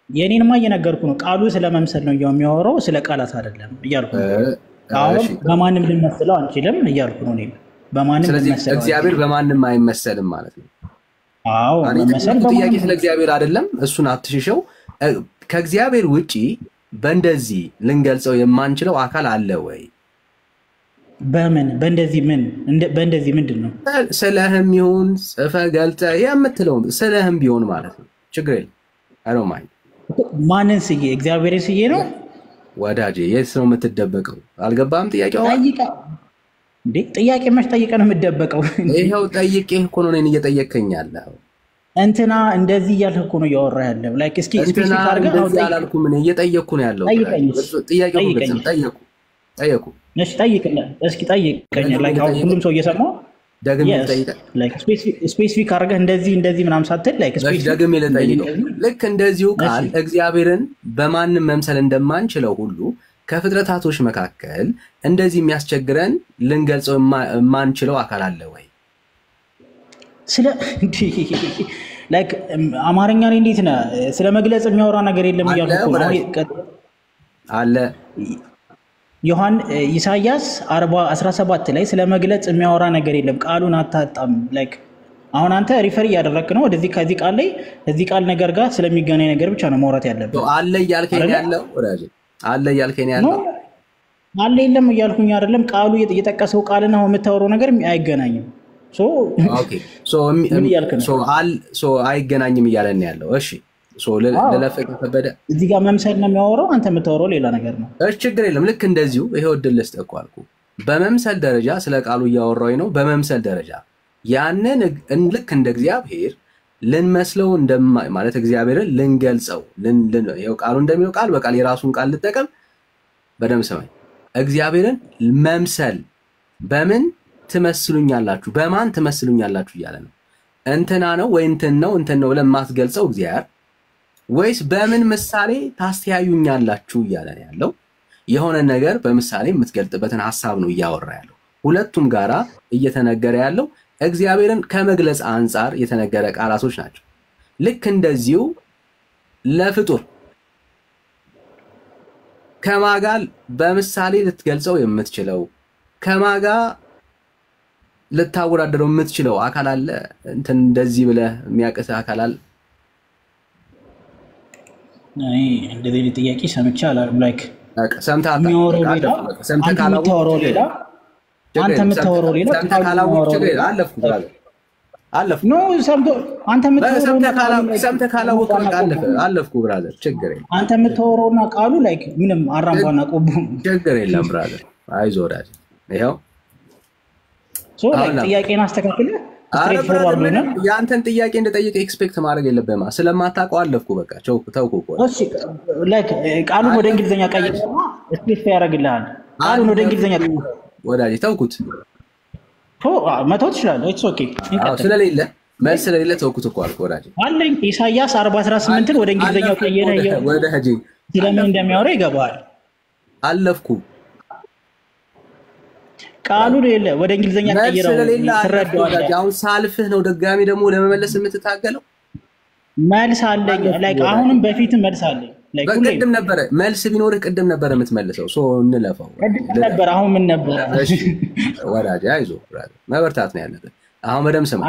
የኔንማ እየነገርኩ ነው። ቃሉ ስለ መምሰል ነው የሚያወራው፣ ስለ ቃላት አይደለም እያልኩ ነው። አሁን በማንም ልንመስለው አንችልም እያልኩ ነው እኔ። በማንም ስለዚህ ልንመስለው እግዚአብሔር በማንም አይመሰልም ማለት ነው። አዎ መመሰል ጥያቄ ስለ እግዚአብሔር አይደለም፣ እሱን አትሽሸው። ከእግዚአብሔር ውጪ በእንደዚህ ልንገልጸው የማንችለው አካል አለ ወይ? በምን በእንደዚህ ምንድን ነው? ስለህም ይሁን ጽፈህ ገልጸህ የምትለው ስለህም ቢሆን ማለት ነው። ችግር የለም። አይ ዶንት ማይንድ። ማንን ስዬ? እግዚአብሔርን ስዬ ነው ወዳጄ። የት ነው የምትደበቀው? አልገባህም ጥያቄው? ጠይቃ እንዴ ጥያቄ መች ጠይቀህ ነው የምትደበቀው? ይኸው ጠይቄህ እኮ ነው እኔን እየጠየቅከኝ ያለኸው። እንትና እንደዚህ እያልህ እኮ ነው እያወራህ ያለው። ላይክ እስኪ ስፔሲፊክ አድርገህ እንደዚህ አላልኩም እኔ እየጠየቅኩ ነው ያለው። ጥያቄው ጠየቁ። እሺ ጠይቅልህ እስኪ ጠይቀኝ። ላይክ አሁን ሁሉም ሰው እየሰማው ደግሜ ልጠይቅህ። ላይክ ስፔሲፊክ አድርገህ እንደዚህ ምናምን ሳትል ላይክ ስፔሲፊክ ደግሜ ልጠይቅህ። ልክ እንደዚሁ ቃል እግዚአብሔርን በማንም መምሰል እንደማንችለው ሁሉ ከፍጥረታቶች መካከል እንደዚህ የሚያስቸግረን ልንገልጸው የማንችለው አካል አለ ወይ? ስለ ላይክ አማርኛ ላይ እንዴት ነው ስለ መግለጽ የሚያወራ ነገር የለም እያልኩ ነው አለ። ኢሳያስ 40:17 ላይ ስለ መግለጽ የሚያወራ ነገር የለም፣ ቃሉን አታጣም። ላይክ አሁን አንተ ሪፈር እያደረክ ነው ወደዚህ ከዚህ ቃል ላይ እዚህ ቃል ነገር ጋር ስለሚገናኝ ነገር ብቻ ነው ማውራት ያለብህ። አለ እያልከኝ ያለው ወዳጅ አለ እያልከኝ ያለው አለ የለም እያልኩኝ አይደለም። ቃሉ የጠቀሰው ቃልና የምታወራው ነገር አይገናኝም። አይገናኝም እያለን ያለው። እሺ ለለፈቅ ከበደ እዚህ ጋር መምሰል ነው የሚያወራው፣ አንተ የምታወራው ሌላ ነገር ነው። እሺ ችግር የለም። ልክ እንደዚሁ ይሄው እድል ልስጥህ እኮ አልኩህ። በመምሰል ደረጃ ስለ ቃሉ እያወራሁኝ ነው። በመምሰል ደረጃ ያንን ልክ እንደ እግዚአብሔር ልንመስለው ማለት እግዚአብሔርን ልንገልጸው ይኸው ቃሉ እንደሚለው ቃል በቃል የራሱን ቃል ልጠቀም። በደምብ ስማኝ። እግዚአብሔርን መምሰል በምን ትመስሉኛላችሁ፣ በማን ትመስሉኛላችሁ እያለ ነው። እንትና ነው ወይ እንትን ነው ብለን ማትገልጸው እግዚአብሔር ወይስ በምን ምሳሌ ታስተያዩኛላችሁ እያለ ያለው። የሆነ ነገር በምሳሌ የምትገልጥበትን ሐሳብ ነው እያወራ ያለው። ሁለቱም ጋራ እየተነገረ ያለው እግዚአብሔርን ከመግለጽ አንጻር የተነገረ ቃላቶች ናቸው። ልክ እንደዚሁ ለፍጡር ከማጋ በምሳሌ ልትገልጸው የምትችለው ከማጋ ልታወዳደረው የምትችለው አካል አለ። እንትን እንደዚህ ብለህ የሚያቅስ አካል አለ? አይ እንደዚህ ጥያቄ ሰምቼ አላውቅም። ላይክ ሰምተህ አንተ የምታወራው ሌላ አለፍኩ። ኖ አንተ ካላወቅህ አለፍኩ ብራዘር። ችግር የለም። አንተ የምታወራውና ቃሉ ላይክ ምንም አራምባና ቆቦ ችግር የለም ብራዘር። አይዞህ ወዳጅ። ይኸው ጥያቄን አስተካክለህ ስትሬት ፎርዋርድ ነው። ያንተን ጥያቄ እንደጠየቀ ኤክስፔክት ማድረግ የለብህም። ስለማታውቀው አለፍኩ በቃ ተውኩ እኮ። እሺ ላይክ ቃሉን ወደ እንግሊዘኛ ቀይረውና ስፔሲፋይ ያደርግልሃል። ቃሉን ወደ እንግሊዘኛ ወዳጅ ተውኩት። መተው ትችላለህ። ኢትስ ኦኬ። ስለሌለ መልስ ስለሌለ ተውኩት እኮ አልኩ ወዳጅ። አለኝ ኢሳያስ 40:18 ወደ እንግሊዘኛ ቀየረ። ወዳጅ ስለምን እንደሚያወራ ይገባሃል። አለፍኩ። ቃሉ ሌለ ወደ እንግሊዘኛ ቀይረው ትረዳዋለህ። አሁን ሳልፍህ ነው ድጋሚ ደግሞ ለመመለስ የምትታገለው። መልስ አለኝ። ላይክ አሁንም በፊትም መልስ አለኝ። ላይክ ቅድም ነበረ መልስ ቢኖርህ ቅድም ነበረ የምትመልሰው። እንለፈው ነበር። አሁን ምን ነበር? እሺ ወዳጅ አይዞህ ብራዘር፣ መበርታት ነው ያለብህ። አሁን በደምብ ስማ።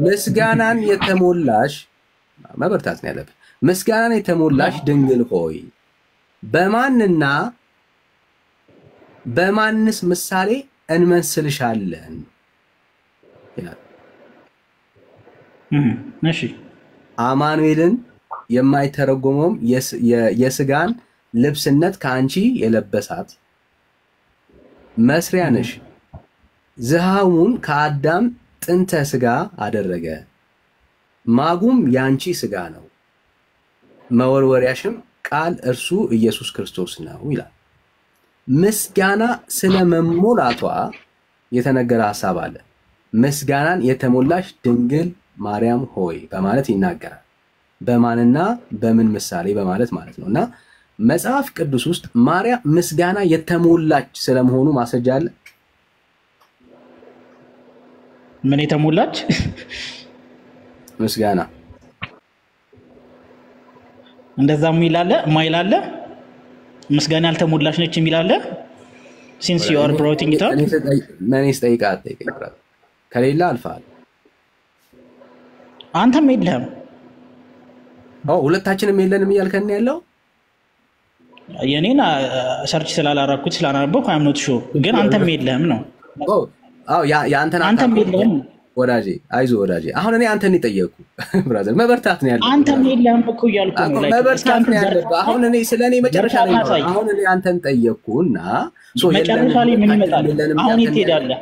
ምስጋናን የተሞላሽ መበርታት ነው ያለብህ። ምስጋናን የተሞላሽ ድንግል ሆይ በማንና በማንስ ምሳሌ እንመስልሻለን? እሺ አማኑኤልን የማይተረጎመውም የስጋን ልብስነት ከአንቺ የለበሳት መስሪያ ነሽ። ዝሃሙን ከአዳም ጥንተ ስጋ አደረገ፣ ማጉም ያንቺ ስጋ ነው፣ መወርወሪያሽም ቃል እርሱ ኢየሱስ ክርስቶስ ነው ይላል። ምስጋና ስለመሞላቷ የተነገረ ሐሳብ አለ። ምስጋናን የተሞላሽ ድንግል ማርያም ሆይ በማለት ይናገራል። በማንና በምን ምሳሌ በማለት ማለት ነው። እና መጽሐፍ ቅዱስ ውስጥ ማርያም ምስጋና የተሞላች ስለመሆኑ ማስረጃ አለ። ምን የተሞላች ምስጋና እንደዛ የሚላለ ማይላለ ምስጋና ያልተሞላች ነች የሚላለ since you are brought it up እኔ ስጠይቃት ብራዘር ከሌላ አልፋል አንተም የለህም ሁለታችንም የለንም እያልከን ያለው የኔን ሰርች ስላላረኩት ስላናነበው I'm not sure ግን አንተም የለህም ነው አንተም የለህም ወዳጄ አይዞህ ወዳጄ አሁን እኔ አንተን ይጠየቁ ብራዘር መበርታት ነው ያለው አንተም የለህም እኮ ያልኩ ነው መበርታት ነው ያለው አሁን እኔ ስለኔ መጨረሻ ላይ አሁን እኔ አንተን ጠየቁና መጨረሻ ላይ ምን ይመጣል አሁን ይሄዳለህ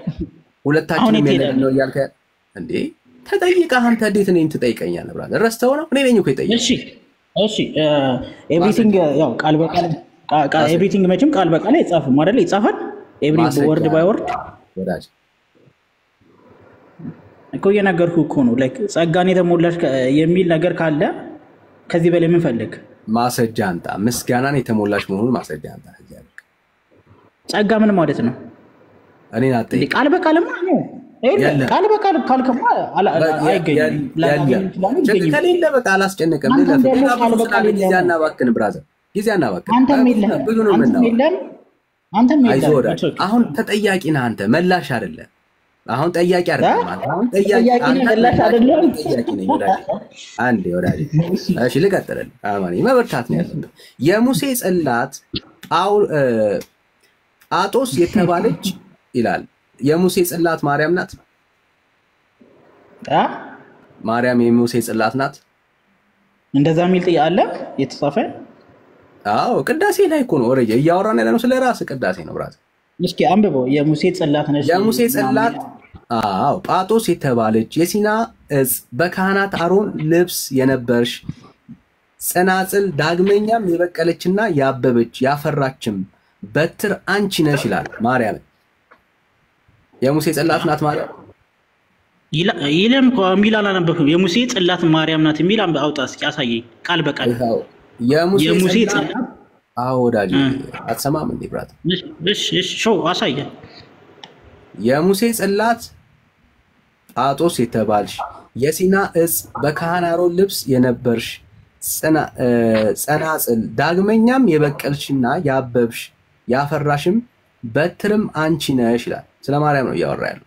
ሁለታችንም የለንም ነው እያልከ እንዴ ተጠይቀህ አንተ እንዴት እኔን ትጠይቀኛለህ ብራዘር ረስተው ነው እኔ ነኝ እኮ ይጠይቀኝ እሺ ኤቭሪቲንግ ያው ቃል በቃል ኤቭሪቲንግ መቼም ቃል በቃል አይጻፍም አይደል ይጻፋል ኤቭሪ ወርድ ባይ ወርድ ወዳጅ እኮ የነገርኩህ እኮ ነው ላይክ ጸጋን የተሞላሽ የሚል ነገር ካለ ከዚህ በላይ ምን ፈልግ ማስረጃ አንተ ምስጋናን የተሞላሽ መሆኑን ማስረጃ አንተ ጸጋ ምን ማለት ነው እኔን አትጠይቅ ቃል በቃልማ ነው ቃል በቃል ካልከማ አይገኝም ከሌለ በቃ አላስጨነቀም ጊዜ አናባክን ብራዘር ጊዜ አናባክን አንተም አሁን ተጠያቂ ነህ አንተ መላሽ አይደለም አሁን ጠያቂ አይደለም አሁን ጠያቂ ነኝ ወዳጅ አንዴ ወዳጅ እሺ ልቀጥልልህ አማኒ መበርታት ነው ያለብህ የሙሴ ጽላት ጳጦስ የተባለች ይላል የሙሴ ጽላት ማርያም ናት ማርያም የሙሴ ጽላት ናት እንደዛ ሚል አለ የተጻፈ ቅዳሴ ላይ እኮ ነው ወረጀ እያወራን ያለነው ስለ ራስ ቅዳሴ ነው ብራዘር እስኪ አንብበው የሙሴ ጽላት ነሽ የሙሴ ጽላት ጳጦስ የተባለች የሲና እጽ በካህናት አሮን ልብስ የነበርሽ ጸናጽል ዳግመኛም የበቀለችና ያበበች ያፈራችም በትር አንቺ ነሽ ይላል ማርያም የሙሴ ጽላት ናት ማርያም ይለም ሚል አላነበብኩም የሙሴ ጽላት ማርያም ናት ሚል አውጣ እስኪ አሳየኝ ቃል በቃል የሙሴ ጽላት ወዳጅ አትሰማም እንዴ ብራዘር እሺ ሾው አሳየኝ የሙሴ ጽላት ጳጦስ የተባልሽ የሲና እጽ በካህን አሮን ልብስ የነበርሽ ጸናጽል ዳግመኛም የበቀልሽና ያበብሽ ያፈራሽም በትርም አንቺ ነሽ ይላል ስለ ማርያም ነው እያወራ ያለው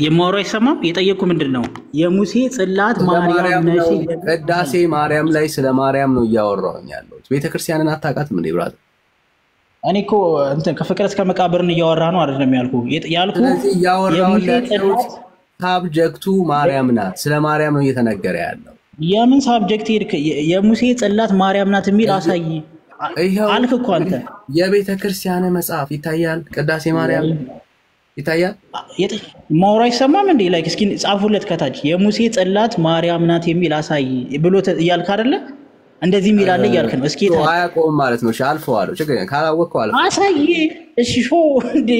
የማወራው አይሰማም የጠየቁ ምንድነው የሙሴ ጽላት ማርያም ነሽ ቅዳሴ ማርያም ላይ ስለ ማርያም ነው እያወራሁኝ ያለው ቤተክርስቲያንን አታውቃትም እንዴ ብራዘር እኔ እኮ እንትን ከፍቅር እስከ መቃብርን እያወራ ነው አይደለም ያልኩ የሙሴ ጽላት ሳብጀክቱ ማርያም ናት ስለ ማርያም ነው እየተነገረ ያለው የምን ሳብጀክት የሙሴ ጽላት ማርያም ናት የሚል አሳይ አልክ እኮ አንተ የቤተክርስቲያን መጽሐፍ ይታያል ቅዳሴ ማርያም ይታያል ማውራ አይሰማም እንዴ ላይክ እስኪ ጻፉለት ከታች የሙሴ ጽላት ማርያም ናት የሚል አሳይ ብሎ ያልክ አይደለ እንደዚህ ሚል አለ ያልክ ነው እስኪ አያቆም ማለት ነው አልፈዋለሁ ችግር ካላወቀው አልፈው አሳይ እሺ ሾ እንዴ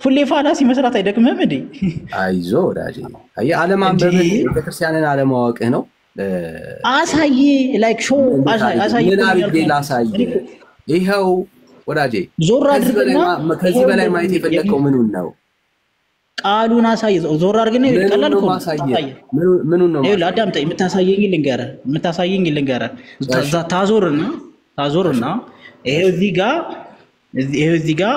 ሁሌ ፋላሲ መስራት አይደክምም እንዴ አይዞ ወዳጄ አይ ዓለም አንበብ ቤተክርስቲያንን አለማወቅህ ነው አሳይ ላይክ ሾ አሳይ ላሳይ ይሄው ወዳጄ ዞር አድርገና ከዚህ በላይ ማየት የፈለከው ምኑን ነው ቃሉን አሳይ ዞር አድርገና ይቀላል እኮ ምኑን ነው ይኸውልህ አዳምጠኝ የምታሳየኝ ልንገርህ ታዞርና ይሄው እዚህ ጋር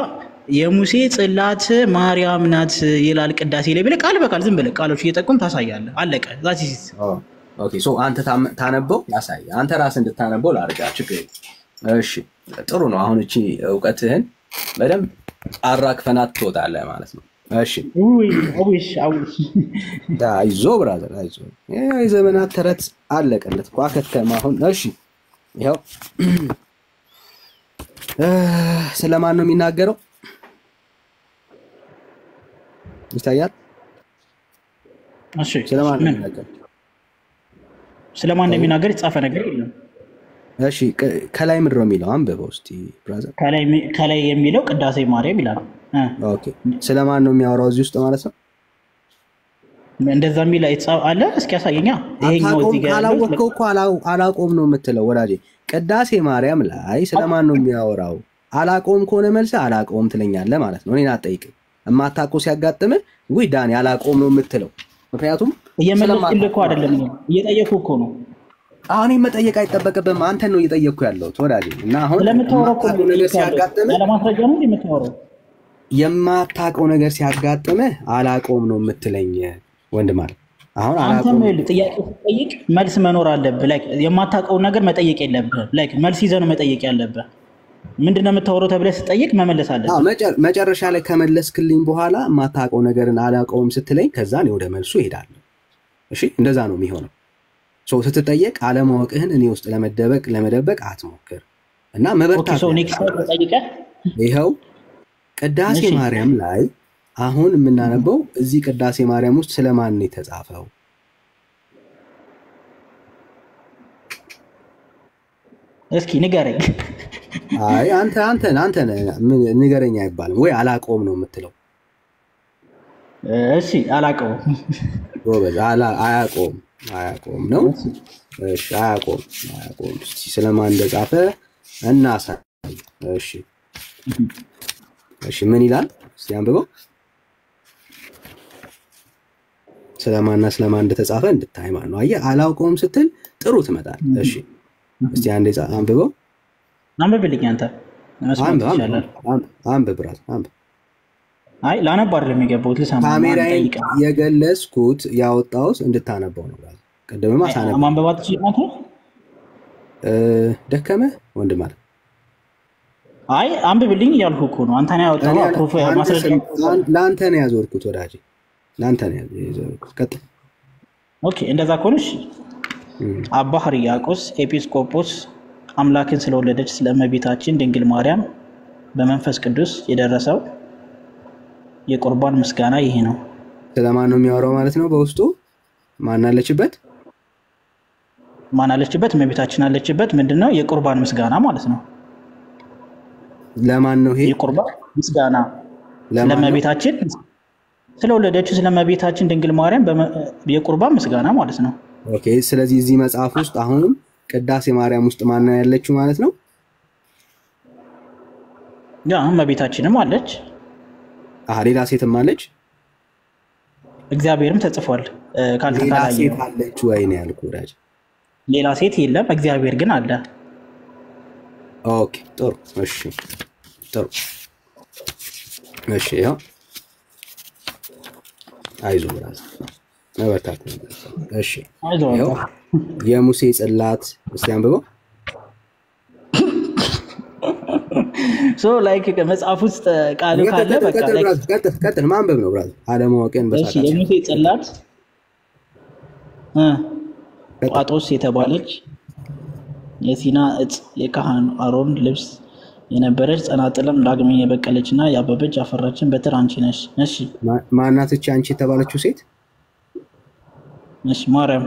የሙሴ ጽላት ማርያም ናት ይላል ቅዳሴ ላይ ብለህ ቃል በቃል ዝም ብለህ ቃሎች እየጠቆም ታሳያለህ አለቀ ዛትስ ኦኬ ሶ አንተ ታነበው ያሳይ አንተ ራስህ እንድታነበው ላርጋ ችግር እሺ ጥሩ ነው አሁን እቺ ዕውቀትህን በደንብ አራክፈናት ትወጣለህ ማለት ነው እሺ አውሽ አይዞ ብራዘር አይዞ የዘመናት ተረት አለቀለት ቋከተማ አሁን እሺ ይሄው ስለማን ነው የሚናገረው ይታያል እሺ ስለማን ነው የሚናገር የተጻፈ ነገር የለም እሺ ከላይ ምንድነው የሚለው አንብበው እስቲ ብራዘር ከላይ የሚለው ቅዳሴ ማርያም ይላል ኦኬ ስለማን ነው የሚያወራው እዚህ ውስጥ ማለት ነው እንደዛ የሚል የተጻፈ አለ እስኪ ያሳየኛ ይሄኛው እዚህ ጋር አላወቀው እኮ አላቆም ነው የምትለው ወዳጄ ቅዳሴ ማርያም ላይ ስለማን ነው የሚያወራው አላቆም ከሆነ መልስ አላቆም ትለኛለህ ማለት ነው እኔን አትጠይቅም እማታውቀው ሲያጋጥም ወይ ዳኒ አላቆም ነው የምትለው ምክንያቱም እየመለስኩልህ እኮ አይደለም እየጠየኩህ እኮ ነው አሁን መጠየቅ አይጠበቅብህም። አንተን ነው እየጠየቅኩ ያለሁት ወዳጄ። እና አሁን ስለምታወራው ነገር ሲያጋጥምህ ያለ ማስረጃ ነው የምታወራው። የማታውቀው ነገር ሲያጋጥምህ አላውቀውም ነው የምትለኝ ወንድም አለ። አሁን አንተም አላውቀውም ጥያቄ ስትጠይቅ መልስ መኖር አለብህ። ላይክ የማታውቀውን ነገር መጠየቅ የለብህም። ላይክ መልስ ይዘህ ነው መጠየቅ ያለብህ። ምንድነው የምታወራው ተብለህ ስትጠይቅ መመለስ አለብህ። መጨረሻ ላይ ከመለስክልኝ በኋላ የማታውቀው ነገርን አላውቀውም ስትለኝ ከዛ እኔ ወደ መልሱ እሄዳለሁ። እሺ እንደዛ ነው የሚሆነው። ስትጠየቅ አለማወቅህን እኔ ውስጥ ለመደበቅ አትሞክር እና መበርታት። ይኸው ቅዳሴ ማርያም ላይ አሁን የምናነበው እዚህ ቅዳሴ ማርያም ውስጥ ስለማን ነው የተጻፈው? እስኪ ንገረኝ። አይ አንተ ንገረኝ አይባልም ወይ አላውቀውም ነው የምትለው። እሺ አላውቀውም። ጎበዝ አያውቀውም ነው። እሺ አያውቀውም። ስለማን እንደጻፈ እናሳይ። እሺ ምን ይላል? እስቲ አንብበው። ስለማንና ስለማን እንደተጻፈ እንድታይ ማለት ነው። አየህ አላውቀውም ስትል ጥሩ ትመጣል። እሺ እስቲ አንዴ አንብበው። አንብብልኝ አንተ። አንብብ ብራዝ አንብብ። አይ ላነብ አይደለም የገባሁት ልሰማ። ካሜራዬን የገለጽኩት ያወጣሁት እንድታነበው ነው ብራዝ። ቀደምማ ሳነበው ማንበባት ይችላል። ደከመ ወንድም አለ። አይ አንብብልኝ እያልኩ እኮ ነው። አንተ ነው ያወጣው ፕሮፋይል ማስረጃ ለአንተ ነው ያዞርኩት ወዳጄ፣ ለአንተ ነው ያዞርኩት። ቀጥል። ኦኬ እንደዛ ከሆነሽ አባ ሕርያቆስ ኤጲስቆጶስ አምላክን ስለወለደች ስለእመቤታችን ድንግል ማርያም በመንፈስ ቅዱስ የደረሰው የቁርባን ምስጋና ይሄ ነው። ስለማን ነው የሚያወራው ማለት ነው? በውስጡ ማን አለችበት? እመቤታችን አለችበት። ምንድነው? የቁርባን ምስጋና ማለት ነው። ለማን ነው ይሄ የቁርባን ምስጋና? ስለእመቤታችን ስለወለደችው ስለእመቤታችን ድንግል ማርያም የቁርባን ምስጋና ማለት ነው። ኦኬ ስለዚህ እዚህ መጽሐፍ ውስጥ አሁንም ቅዳሴ ማርያም ውስጥ ማን ነው ያለችው ማለት ነው? ያ እመቤታችንም አለች። ሌላ ሴትም አለች። እግዚአብሔርም ተጽፏል። ካልተታላየ ሴት አለች ወይ ነው ያልኩህ ወዳጅ። ሌላ ሴት የለም፣ እግዚአብሔር ግን አለ። ኦኬ ጥሩ። እሺ ያው አይዞህ ብራዝ መበርታት ነው። እሺ ያው የሙሴ ጽላት እስቲ አንብበው። ላይክ መጽሐፍ ውስጥ ቃል ካለ በቃ ቀጥል ማንበብ ነው ብራዝ። አለማወቅን በሳካ። እሺ የሙሴ ጽላት ጳጦስ የተባለች የሲና እጽ የካህን አሮን ልብስ የነበረች ጸናጽልም ዳግመኛ የበቀለችና ያበበች ያፈራችን በትር አንቺ ነሽ። እሺ ማናት እቺ አንቺ የተባለችው ሴት? እሺ ማርያም።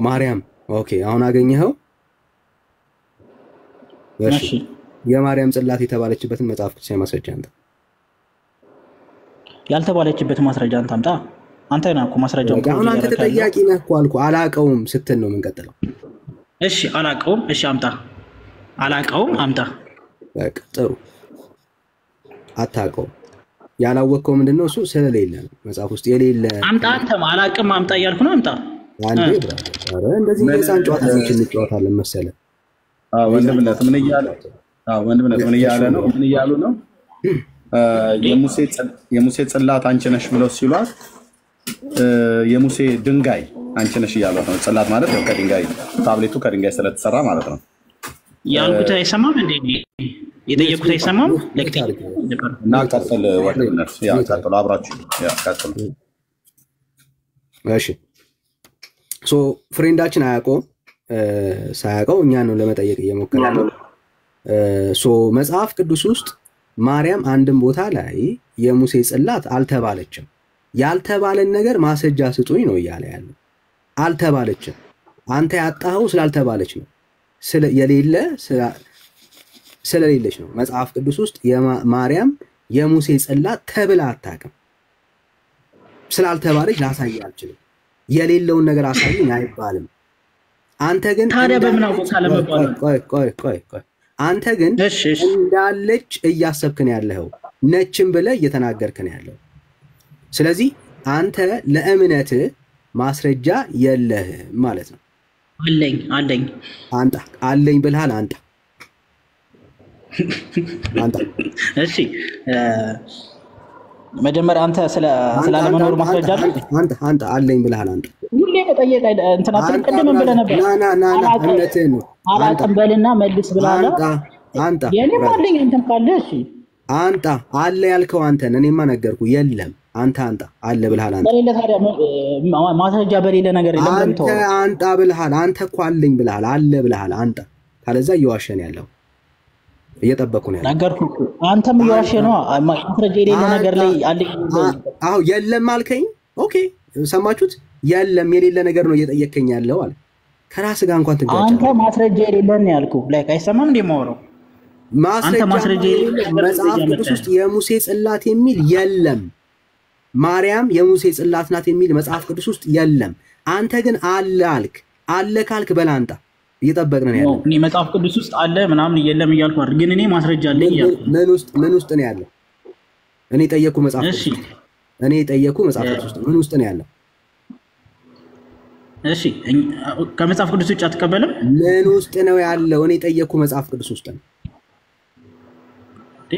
ማርያም። ኦኬ አሁን አገኘኸው? እሺ የማርያም ጽላት የተባለችበትን መጽሐፍ ቅዱስ ማስረጃ አንተ። ያልተባለችበት ማስረጃ አንተ አምጣ። አንተ ነህ እኮ ማስረጃው። አሁን አንተ ተጠያቂ ነህ እኮ አልኩህ። አላውቀውም ስትል ነው የምንቀጥለው። እሺ አላውቀውም። እሺ አምጣ። አላውቀውም አምጣ። በቃ ጥሩ። አታውቀውም። ያላወቅከው ምንድነው? እሱ ስለሌለ ነው መጽሐፍ ውስጥ የሌለ። አምጣ። አንተም አላውቅም አምጣ እያልኩ ነው። አምጣ። አንዴ ብራዘር፣ ኧረ እንደዚህ የህፃን ጨዋታዎች እንጫወታለን መሰለህ። ወንድምነት ምን እያለ ነው? ምን እያሉ ነው? የሙሴ ጽላት አንቺ ነሽ ብለው ሲሏት የሙሴ ድንጋይ አንቺ ነሽ እያሏት ነው። ጽላት ማለት ነው ከድንጋይ ታብሌቱ ከድንጋይ ስለተሰራ ማለት ነው። ያልኩት አይሰማም እንዴ? የጠየቁት አይሰማም? እና ቀጥል ወንድምነት፣ ያ ቀጥሉ፣ አብራችሁ ያ ቀጥሉ። እሺ ፍሬንዳችን አያውቀውም። ሳያውቀው እኛን ነው ለመጠየቅ እየሞከረ ያለው። መጽሐፍ ቅዱስ ውስጥ ማርያም አንድም ቦታ ላይ የሙሴ ጽላት አልተባለችም። ያልተባለን ነገር ማስረጃ ስጡኝ ነው እያለ ያለው። አልተባለችም። አንተ ያጣኸው ስላልተባለች ነው። ስለሌለች ነው። መጽሐፍ ቅዱስ ውስጥ ማርያም የሙሴ ጽላት ተብላ አታውቅም። ስላልተባለች ላሳይ አልችልም። የሌለውን ነገር አሳይኝ አይባልም። አንተ ግን ታዲያ በምን አውቀህ አለመባል? ቆይ አንተ ግን እንዳለች እያሰብክን ያለኸው ነችም ብለህ እየተናገርክን ያለው። ስለዚህ አንተ ለእምነትህ ማስረጃ የለህም ማለት ነው። አለኝ አንጣ አለኝ ብልሃል አንጣ እሺ መጀመሪያ አንተ ስላለመኖር ማስረጃ አንተ አለኝ ብልሃል አንጣ ሁሌ መጠየቅ እንትና ተቀደም ብለህ ነበር ና እምነትህን ነው አላቅም በልና መልስ ብለሃል አንጣ የኔም አለኝ አንተም ካለ እሺ አንጣ አለ ያልከው አንተን እኔማ ነገርኩ የለም አንተ አንጣ አለ ብልሃል አንተ በሌለ ታዲያ ማስረጃ በሌለ ነገር የለም አንተ አንጣ ብልሃል አንተ እኮ አለኝ ብልሃል አለ ብልሃል አንጣ ካለዛ እየዋሸን ያለው እየጠበቁ ነው ያለው ነገርኩ አንተም እየዋሸ ነው ማስረጃ የሌለ ነገር ላይ አለኝ አዎ የለም አልከኝ ኦኬ ሰማችሁት የለም የሌለ ነገር ነው እየጠየከኝ ያለው አለ ከራስ ጋር እንኳን ትጋጫለህ አንተ ማስረጃ የሌለ ነው ያልኩህ ላይክ አይሰማም እንደ ማወራው ማስረጃ መጽሐፍ ቅዱስ ውስጥ የሙሴ ጽላት የሚል የለም ማርያም የሙሴ ጽላት ናት የሚል መጽሐፍ ቅዱስ ውስጥ የለም አንተ ግን አለ አልክ አለ ካልክ በላንጣ እየጠበቅን ነው ያለው እኔ መጽሐፍ ቅዱስ ውስጥ አለ ምናምን የለም እያልኩ አይደል ግን እኔ ማስረጃ አለኝ እያልኩ ምን ውስጥ ነው ያለው እኔ ጠየቅኩ መጽሐፍ ቅዱስ እኔ ጠየቅኩ መጽሐፍ ቅዱስ ውስጥ ምን ውስጥ ነው ያለው እሺ ከመጽሐፍ ቅዱስ ውጭ አትቀበልም ምን ውስጥ ነው ያለው እኔ ጠየቅኩ መጽሐፍ ቅዱስ ውስጥ ነው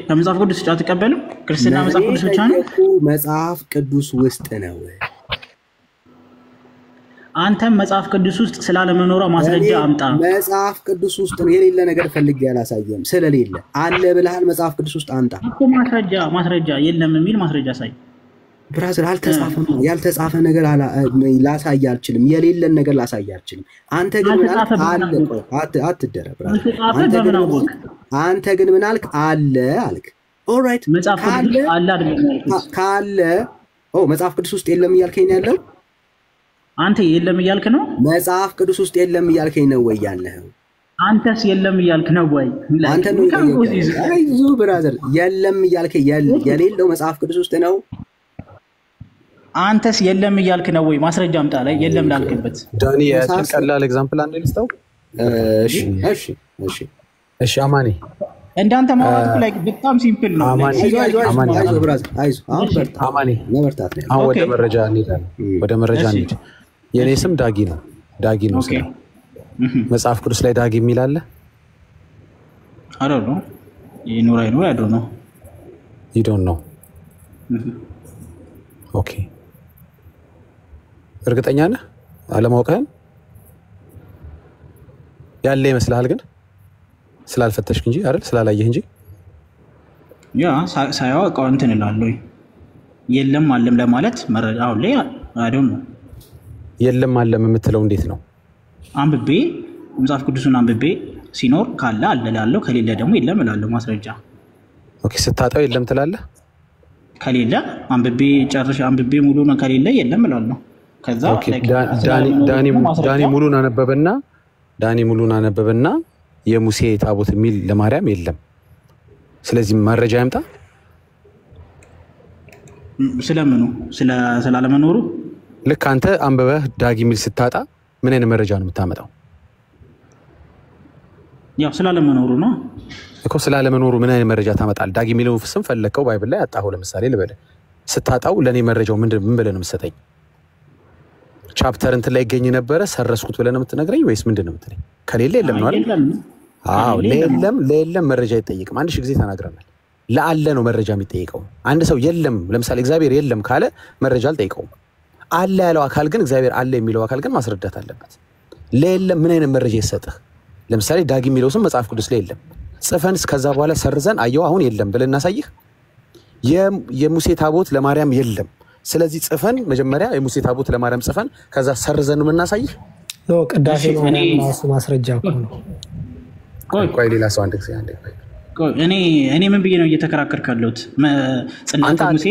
ከመጽሐፍ ቅዱስ ውጭ አትቀበልም ክርስትና መጽሐፍ ቅዱስ ብቻ ነው መጽሐፍ ቅዱስ ውስጥ ነው አንተም መጽሐፍ ቅዱስ ውስጥ ስላለመኖሯ ማስረጃ አምጣ መጽሐፍ ቅዱስ ውስጥ ነው የሌለ ነገር ፈልጌ ያላሳየም ስለሌለ አለ ብለሃል መጽሐፍ ቅዱስ ውስጥ አምጣ እኮ ማስረጃ የለም የሚል ማስረጃ ሳይ ብራዘር አልተጻፈም ያልተጻፈ ነገር ላሳይ አልችልም የሌለን ነገር ላሳይ አልችልም አንተ ግን ምን አልክ አትደረ ብራዘር አንተ ግን ምን አልክ አለ አልክ ኦልራይት መጽሐፍ ቅዱስ አለ አይደል ካለ መጽሐፍ ቅዱስ ውስጥ የለም እያልከኝ ያለው አንተ የለም እያልክ ነው መጽሐፍ ቅዱስ ውስጥ የለም እያልከኝ ነው ወይ ያለኸው አንተስ የለም እያልክ ነው ወይ አንተ ነው አይዞ ብራዘር የለም እያልከኝ የሌለው መጽሐፍ ቅዱስ ውስጥ ነው አንተስ የለም እያልክ ነው ወይ ማስረጃ አምጣ ላይ የለም ላልክበት ዳኒ ያችን ቀላል ኤግዛምፕል አንዴ ልስጠው እሺ አማኒ እንዳንተ ማውራት ላይ በጣም ሲምፕል ነው አይዞ ብራዘር አይዞ አማኒ ለበርታት ነው አሁን ወደ መረጃ እንሂድ የኔ ስም ዳጊ ነው ስለ መጽሐፍ ቅዱስ ላይ ዳጊ የሚል አለ አይደል ይኖር I don't know you don't know ኦኬ እርግጠኛ ነህ አለማወቅህን ያለ ይመስልሃል ግን ስላልፈተሽክ እንጂ አይደል ስላላየህ እንጂ ያ ሳያውቀው እንትን እላለሁ የለም አለም ለማለት መረጃ አሁን ላይ I don't know የለም አለም የምትለው እንዴት ነው አንብቤ መጽሐፍ ቅዱስን አንብቤ ሲኖር ካለ አለ እላለሁ ከሌለ ደግሞ የለም እላለሁ ማስረጃ ኦኬ ስታጣው የለም ትላለህ ከሌለ አንብቤ ጨርሼ አንብቤ ሙሉ ነው ከሌለ የለም እላለሁ ከዛ ዳኒ ሙሉን አነበበና የሙሴ ታቦት የሚል ለማርያም የለም ስለዚህ መረጃ ያምጣ ስለምኑ ስላለመኖሩ ልክ አንተ አንበበህ ዳጊ የሚል ስታጣ ምን አይነት መረጃ ነው የምታመጣው ያው ስላለመኖሩ ነው እኮ ስላለመኖሩ ምን አይነት መረጃ ታመጣል ዳጊ የሚለው ስም ፈለከው ባይብል ላይ አጣሁ ለምሳሌ ልበል ስታጣው ለኔ መረጃው ምን ብለህ ነው የምትሰጠኝ ቻፕተር እንት ላይ ይገኝ ነበር ሰረስኩት ብለህ ነው የምትነግረኝ ወይስ ምንድነው የምትለኝ ከሌለ የለም ነው አይደል አዎ ለየለም መረጃ አይጠይቅም አንድ ሺህ ጊዜ ተናግረናል ለአለ ነው መረጃ የሚጠይቀው አንድ ሰው የለም ለምሳሌ እግዚአብሔር የለም ካለ መረጃ አልጠይቀውም አለ ያለው አካል ግን እግዚአብሔር አለ የሚለው አካል ግን ማስረዳት አለበት ለየለም ምን አይነት መረጃ ይሰጥህ ለምሳሌ ዳጊ የሚለው ስም መጽሐፍ ቅዱስ ላይ የለም ጽፈንስ ከዛ በኋላ ሰርዘን አየው አሁን የለም ብለን እናሳይህ የሙሴ ታቦት ለማርያም የለም ስለዚህ ጽፈን መጀመሪያ የሙሴ ታቦት ለማርያም ጽፈን ከዛ ሰርዘን ነው እናሳይህ ነው ቅዳሴ ነው ማሱ ማስረጃ ነው ቆይ ሌላ ሰው አንድ ጊዜ አንዴ እኔ ምን ብዬ ነው እየተከራከርክ ያለሁት ጽላተ ሙሴ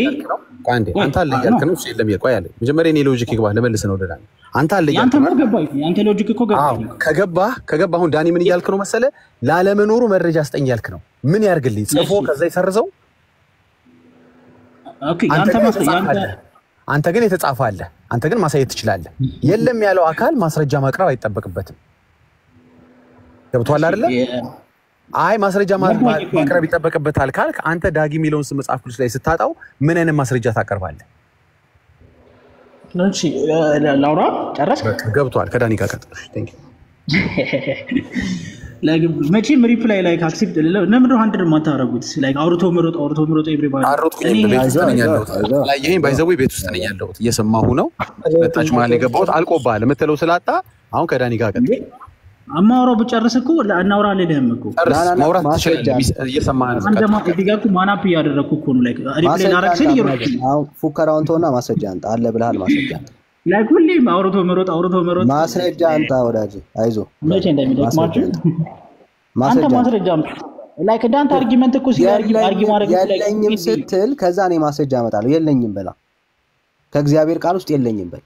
አንተ አለ እያልክ ነው የለም ይቆይ አለ መጀመሪያ እኔ ሎጂክ ይገባ ለመልስ ነው ደዳኒ አንተ አለ እያልክ ነው አንተ ሎጂክ እኮ ከገባህ አሁን ዳኒ ምን እያልክ ነው መሰለ ላለመኖሩ መረጃ አስጠኝ ያልክ ነው ምን ያርግልኝ ጽፎ ከዛ ይሰርዘው ኦኬ አንተ ግን የተጻፈ አለ አንተ ግን ማሳየት ትችላለህ የለም ያለው አካል ማስረጃ ማቅረብ አይጠበቅበትም ገብቷል አይደል አይ ማስረጃ ማቅረብ ይጠበቅበታል ካልክ አንተ ዳጊ የሚለውን ስም መጽሐፍ ቅዱስ ላይ ስታጣው ምን አይነት ማስረጃ ታቀርባለህ እሺ ላውራ ጨረስክ? ገብቷል። ከዳኒ ጋር ቀጥል። መቼም ሪፕላይ ላይ አክሴፕት ለምንድን ነው 100 የማታደርጉት? አውርቶ ምሮጥ ኤቭሪባዲ ይሄን ባይዘዌ ቤት ውስጥ ነኝ ያለሁት እየሰማሁ ነው። መጣች መሀል የገባሁት አልቆብሃል የምትለው ስላጣ አሁን ከዳኒ ጋር ቀጥል። አማውራው ብጨርስ እኮ እናውራ አልልህም እኮ ማውራት ትችላለህ። እየሰማህ ነው። አንተ ማጥቂጋኩ ማናፕ ያደረኩ እኮ ነው። ላይክ ሪፕላይ ዳይሬክሽን ይሮጥ አሁን ፉከራውን ተውና ማስረጃ አንተ አለ ብለሃል። ማስረጃ ላይክ ሁሌም አውርቶ ምሮጥ ማስረጃ አንተ ወዳጅ አይዞህ። መቼ እንደሚደክማችሁ አንተ ማስረጃ ላይክ ዳንት አርጊመንት እኮ ሲአርጊ ማድረግ የለኝም ስትል ከዛ እኔ ማስረጃ አመጣለሁ። የለኝም በላ ከእግዚአብሔር ቃል ውስጥ የለኝም በል።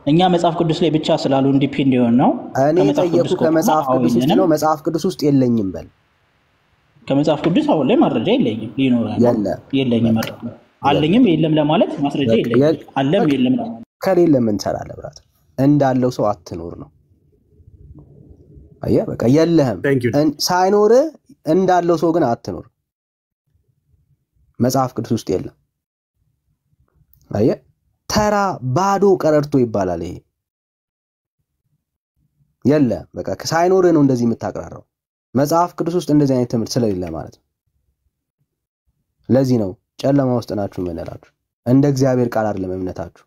እኛ መጽሐፍ ቅዱስ ላይ ብቻ ስላሉ ኢንዲፔንደንት የሆነ ነው። እኔ ጠየቁ ከመጽሐፍ ቅዱስ ውስጥ ነው። መጽሐፍ ቅዱስ ውስጥ የለኝም በል። ከመጽሐፍ ቅዱስ አሁን ላይ ማስረጃ የለኝም። የለኝም ማለት አለኝም የለም ለማለት ማስረጃ የለኝም። አለም የለም ለማለት ከሌለ ምን ትሰራለህ ብራት? እንዳለው ሰው አትኖር ነው። አየህ በቃ የለህም ሳይኖር እንዳለው ሰው ግን አትኖር። መጽሐፍ ቅዱስ ውስጥ የለም። አየህ ተራ ባዶ ቀረርቶ ይባላል። ይሄ የለ በቃ ሳይኖር ነው እንደዚህ የምታቀራራው። መጽሐፍ ቅዱስ ውስጥ እንደዚህ አይነት ትምህርት ስለሌለ ማለት ነው። ለዚህ ነው ጨለማ ውስጥ ናችሁ የምንላችሁ። እንደ እግዚአብሔር ቃል አይደለም እምነታችሁ።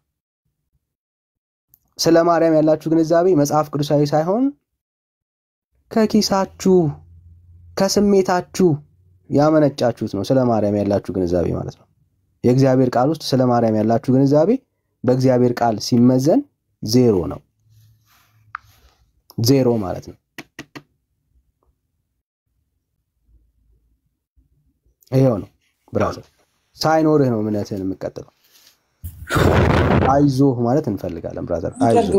ስለ ማርያም ያላችሁ ግንዛቤ መጽሐፍ ቅዱሳዊ ሳይሆን ከኪሳችሁ ከስሜታችሁ ያመነጫችሁት ነው። ስለ ማርያም ያላችሁ ግንዛቤ ማለት ነው። የእግዚአብሔር ቃል ውስጥ ስለ ማርያም ያላችሁ ግንዛቤ በእግዚአብሔር ቃል ሲመዘን ዜሮ ነው። ዜሮ ማለት ነው። ይሄው ነው ብራዘር። ሳይኖርህ ነው እምነትህን የምትቀጥለው። አይዞህ ማለት እንፈልጋለን ብራዘር። አይዞህ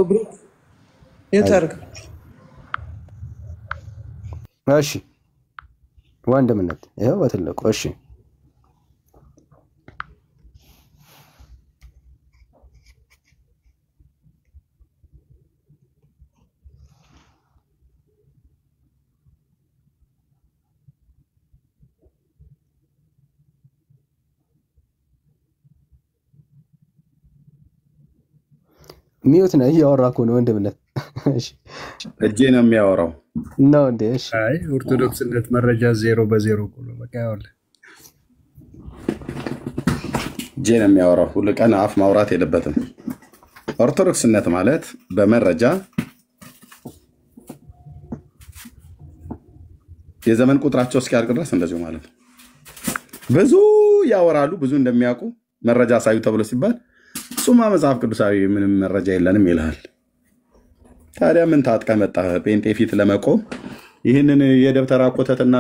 እሺ ወንድምነት ይሄው በትልቁ እሺ ሚውት ነው እያወራኩ ነው ወንድምነት። እሺ እጄ ነው የሚያወራው ነው እንዴ? እሺ አይ ኦርቶዶክስነት መረጃ 0 ነው በቃ ያውል እጄ ነው የሚያወራው። ሁሉ ቀን አፍ ማውራት የለበትም። ኦርቶዶክስነት ማለት በመረጃ የዘመን ቁጥራቸው እስኪያልቅ ድረስ እንደዚሁ ማለት ነው። ብዙ ያወራሉ፣ ብዙ እንደሚያውቁ መረጃ ሳዩ ተብሎ ሲባል እሱማ መጽሐፍ ቅዱሳዊ ምንም መረጃ የለንም ይልሃል። ታዲያ ምን ታጥቀህ መጣህ ጴንጤ ፊት ለመቆም? ይህንን የደብተራ ኮተትና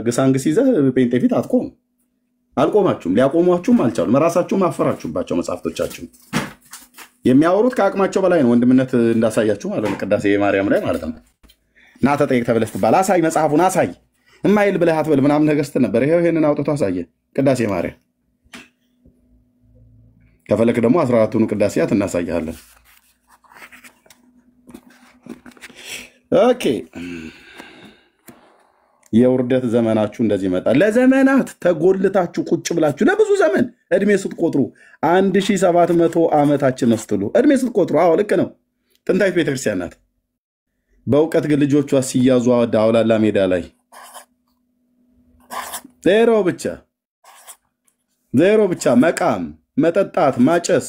ግሳንግስ ይዘህ ጴንጤ ፊት አትቆም። አልቆማችሁም፣ ሊያቆሟችሁም አልቻሉም። ራሳችሁም አፈራችሁባቸው መጽሐፍቶቻችሁ። የሚያወሩት ከአቅማቸው በላይ ነው። ወንድምነት እንዳሳያችሁ ማለት ነው። ቅዳሴ ማርያም ላይ ማለት ነው። ና ተጠይቅ ተብለህ ስትባል አሳይ፣ መጽሐፉን አሳይ፣ እማይል ብለህ አትበል ምናምን ነገር ስትል ነበር። ይሄንን አውጥቶ አሳየ ቅዳሴ ማርያም። ከፈለክ ደግሞ 14ቱን ቅዳሴያት እናሳያለን። ኦኬ የውርደት ዘመናችሁ እንደዚህ ይመጣል። ለዘመናት ተጎልታችሁ ቁጭ ብላችሁ ለብዙ ዘመን እድሜ ስትቆጥሩ 1700 ዓመታችን ነው ስትሉ እድሜ ስትቆጥሩ፣ አዎ ልክ ነው። ጥንታዊት ቤተክርስቲያን ናት። በእውቀት ግን ልጆቿ ሲያዙ ዳውላላ ሜዳ ላይ ዜሮ ብቻ መቃም፣ መጠጣት፣ ማጨስ፣